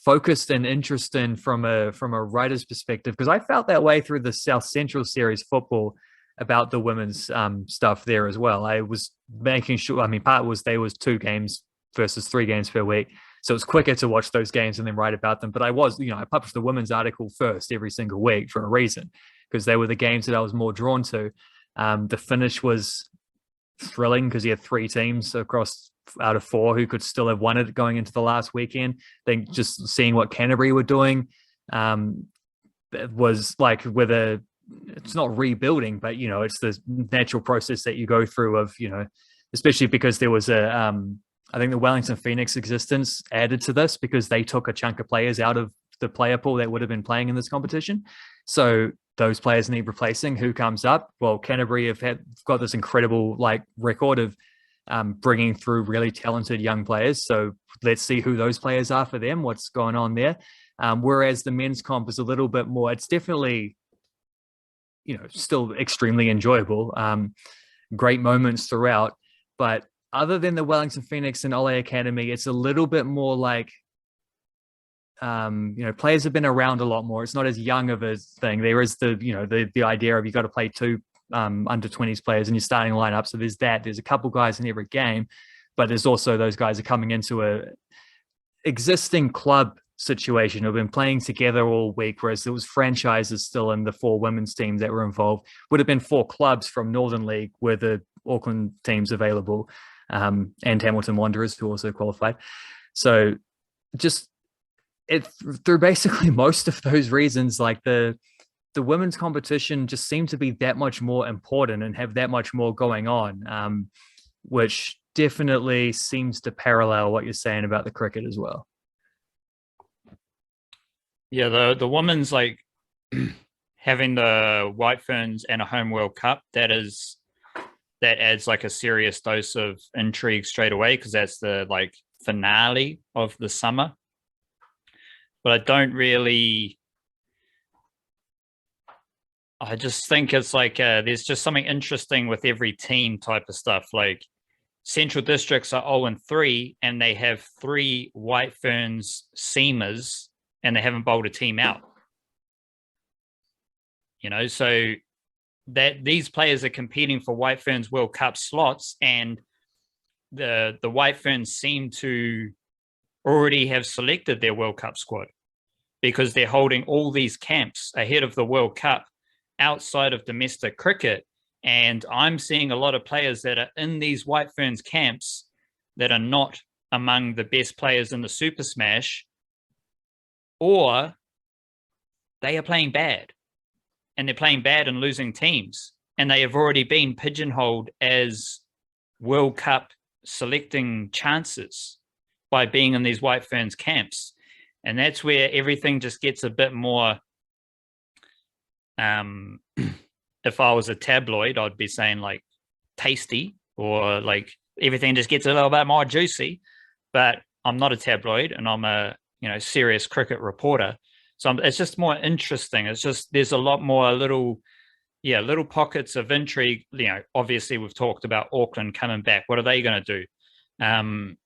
focused and interesting from a writer's perspective, because I felt that way through the South Central Series football about the women's stuff there as well. I was making sure, I mean, part was there was 2 games versus 3 games per week, so it's quicker to watch those games and then write about them. But I was, you know, I published the women's article first every single week for a reason, because they were the games that I was more drawn to. The finish was thrilling because you had 3 teams across out of 4 who could still have won it going into the last weekend. I think just seeing what Canterbury were doing was like, it's not rebuilding, but, you know, it's the natural process that you go through of, you know, especially because there was I think the Wellington Phoenix existence added to this, because they took a chunk of players out of the player pool that would have been playing in this competition. So those players need replacing. Who comes up? Well, Canterbury have got this incredible like record of bringing through really talented young players. So let's see who those players are for them. What's going on there? Whereas the men's comp is a little bit more. It's definitely, you know, still extremely enjoyable. Great moments throughout, but other than the Wellington Phoenix and Ole Academy, it's a little bit more like, you know, players have been around a lot more. It's not as young of a thing. There is the idea of you got to play 2 under 20s players in your starting lineup. So there's a couple guys in every game, but there's also those guys are coming into a existing club situation who've been playing together all week, whereas there was franchises still in the 4 women's teams that were involved. Would have been 4 clubs from Northern League were the Auckland teams available, and Hamilton Wanderers, who also qualified. So just through basically most of those reasons, like the women's competition just seemed to be that much more important and have that much more going on, which definitely seems to parallel what you're saying about the cricket as well. Yeah, the women's, like, having the White Ferns and a home World Cup, that adds like a serious dose of intrigue straight away, because that's the like finale of the summer. But I just think it's like there's just something interesting with every team type of stuff. Like Central Districts are 0-3, and they have 3 White Ferns seamers, and they haven't bowled a team out. You know, so that these players are competing for White Ferns World Cup slots, and the White Ferns seem to already have selected their World Cup squad, because they're holding all these camps ahead of the World Cup outside of domestic cricket. And I'm seeing a lot of players that are in these White Ferns camps that are not among the best players in the Super Smash, or they are playing bad, and they're playing bad and losing teams, and they have already been pigeonholed as World Cup selecting chances by being in these White Ferns camps. And that's where everything just gets a bit more, if I was a tabloid, I'd be saying like tasty, or like everything just gets a little bit more juicy. But I'm not a tabloid, and I'm a serious cricket reporter. So it's just more interesting. It's just there's a lot more little pockets of intrigue. Obviously we've talked about Auckland coming back. What are they going to do? And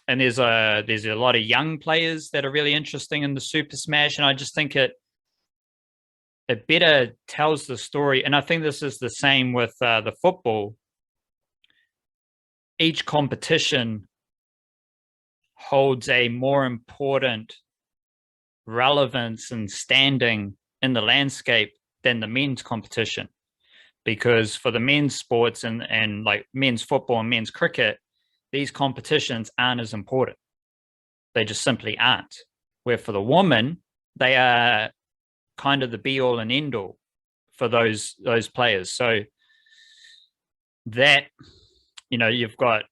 there's a lot of young players that are really interesting in the Super Smash, and I just think it better tells the story. And I think this is the same with the football. Each competition holds a more important relevance and standing in the landscape than the men's competition, because for the men's sports and like men's football and men's cricket, these competitions aren't as important. They just simply aren't. Where for the woman, they are kind of the be all and end all for those players. So that, you've got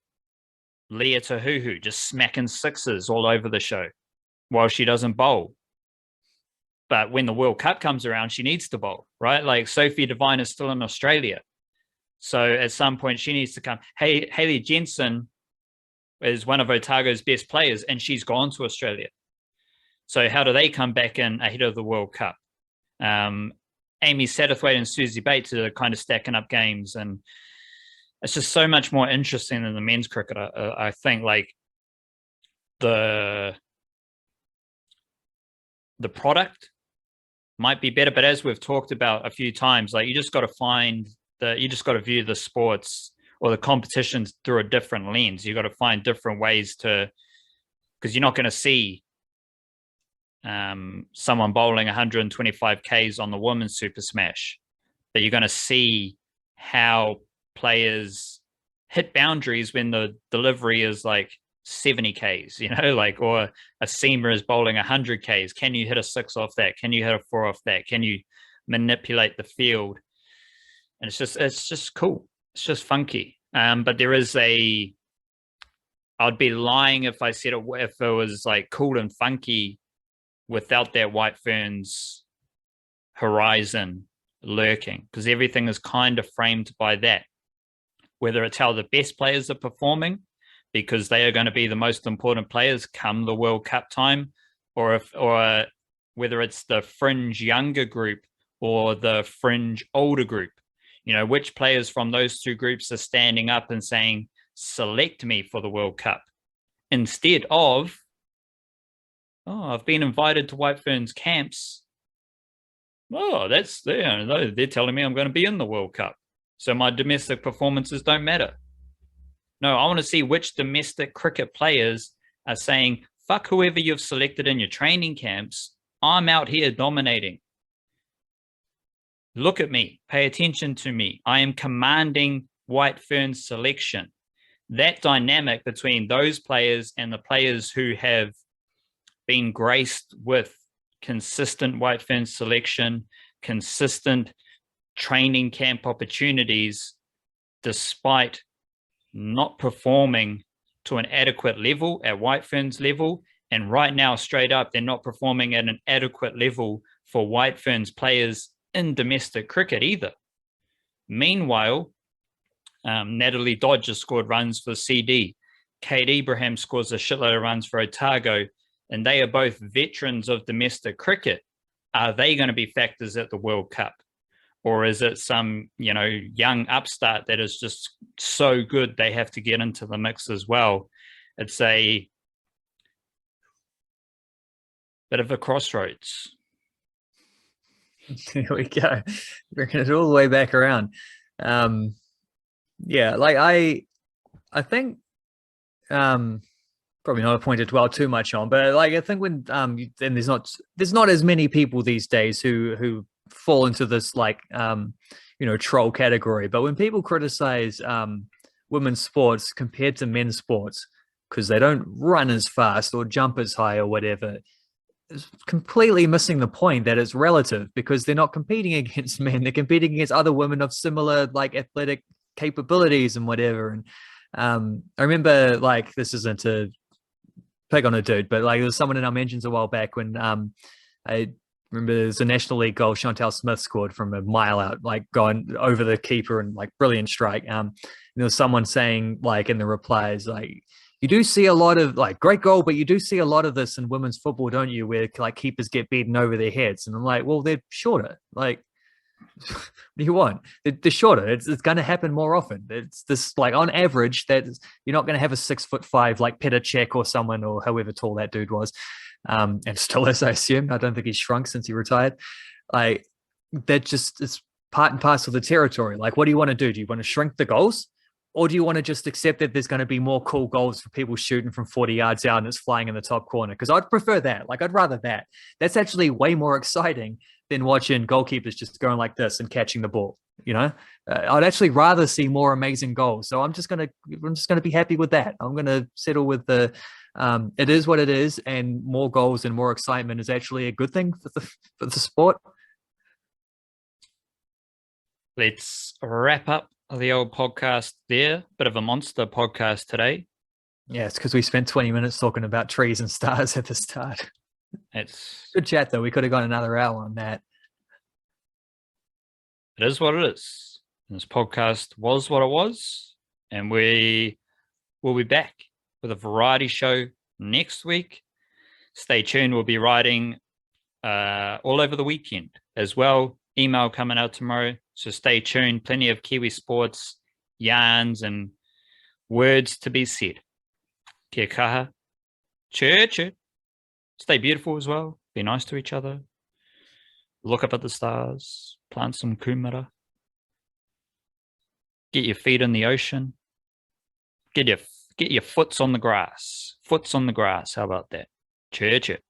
Leah Tahuhu just smacking sixes all over the show while she doesn't bowl. But when the World Cup comes around, she needs to bowl, right? Like Sophie Devine is still in Australia. So at some point she needs to come. Hayley Jensen is one of Otago's best players, and she's gone to Australia. So how do they come back in ahead of the World Cup? Amy Satterthwaite and Susie Bates are kind of stacking up games, and it's just so much more interesting than the men's cricket. I think like the product might be better, but as we've talked about a few times, like you just got to view the sports or the competitions through a different lens. You got to find different ways to, because you're not going to see someone bowling 125 Ks on the women's Super Smash, but you're going to see how players hit boundaries when the delivery is like 70 Ks, or a seamer is bowling 100 Ks. Can you hit a 6 off that? Can you hit a 4 off that? Can you manipulate the field? And it's just cool. It's just funky. But there is I'd be lying if I said if it was like cool and funky without that White Ferns horizon lurking, because everything is kind of framed by that, whether it's how the best players are performing, because they are going to be the most important players come the World Cup time, or whether it's the fringe younger group or the fringe older group, which players from those two groups are standing up and saying, select me for the World Cup, instead of, I've been invited to White Ferns camps. They're telling me I'm going to be in the World Cup, so my domestic performances don't matter. No, I want to see which domestic cricket players are saying, fuck whoever you've selected in your training camps. I'm out here dominating. Look at me. Pay attention to me. I am commanding White Ferns selection. That dynamic between those players and the players who have been graced with consistent White Ferns selection, consistent training camp opportunities, despite not performing to an adequate level at White Ferns level. And right now, straight up, they're not performing at an adequate level for White Ferns players in domestic cricket either. Meanwhile, Natalie Dodd just scored runs for CD. Kate Ibrahim scores a shitload of runs for Otago, and they are both veterans of domestic cricket. Are they going to be factors at the World Cup? Or is it some, young upstart that is just so good they have to get into the mix as well? It's a bit of a crossroads. Here we go. Bringing it all the way back around. I think probably not a point to dwell too much on, but I think when and there's not as many people these days who fall into this troll category. But when people criticize women's sports compared to men's sports because they don't run as fast or jump as high or whatever, it's completely missing the point that it's relative, because they're not competing against men. They're competing against other women of similar athletic capabilities and whatever. And I remember this isn't to pick on a dude, but there was someone in our mentions a while back when Remember, there's a National League goal Chantal Smith scored from a mile out, like going over the keeper and like brilliant strike. There was someone saying like in the replies, like, you do see a lot of like great goal, but you do see a lot of this in women's football, don't you? Where like keepers get beaten over their heads. And I'm like, well, they're shorter. Like, what do you want? They're shorter. It's going to happen more often. It's this like on average that you're not going to have a 6'5" like Petr Cech or someone or however tall that dude was. And still is, I assume. I don't think he's shrunk since he retired. Like that just is part and parcel of the territory. Like, what do you want to do? Do you want to shrink the goals? Or do you want to just accept that there's going to be more cool goals for people shooting from 40 yards out and it's flying in the top corner? Because I'd prefer that. Like, I'd rather that. That's actually way more exciting than watching goalkeepers just going like this and catching the ball. You know, I'd actually rather see more amazing goals. So I'm just gonna be happy with that. I'm gonna settle with the. It is what it is, and more goals and more excitement is actually a good thing for the sport. Let's wrap up the old podcast there. Bit of a monster podcast today. Yeah, it's because we spent 20 minutes talking about trees and stars at the start. It's good chat, though. We could have gone another hour on that. It is what it is. And this podcast was what it was. And we will be back with a variety show next week. Stay tuned. We'll be writing all over the weekend as well. Email coming out tomorrow. So stay tuned. Plenty of Kiwi sports, yarns, and words to be said. Kia kaha. Church. Stay beautiful as well. Be nice to each other. Look up at the stars. Plant some kumara. Get your feet in the ocean. Get your foots on the grass. Foots on the grass. How about that? Church it.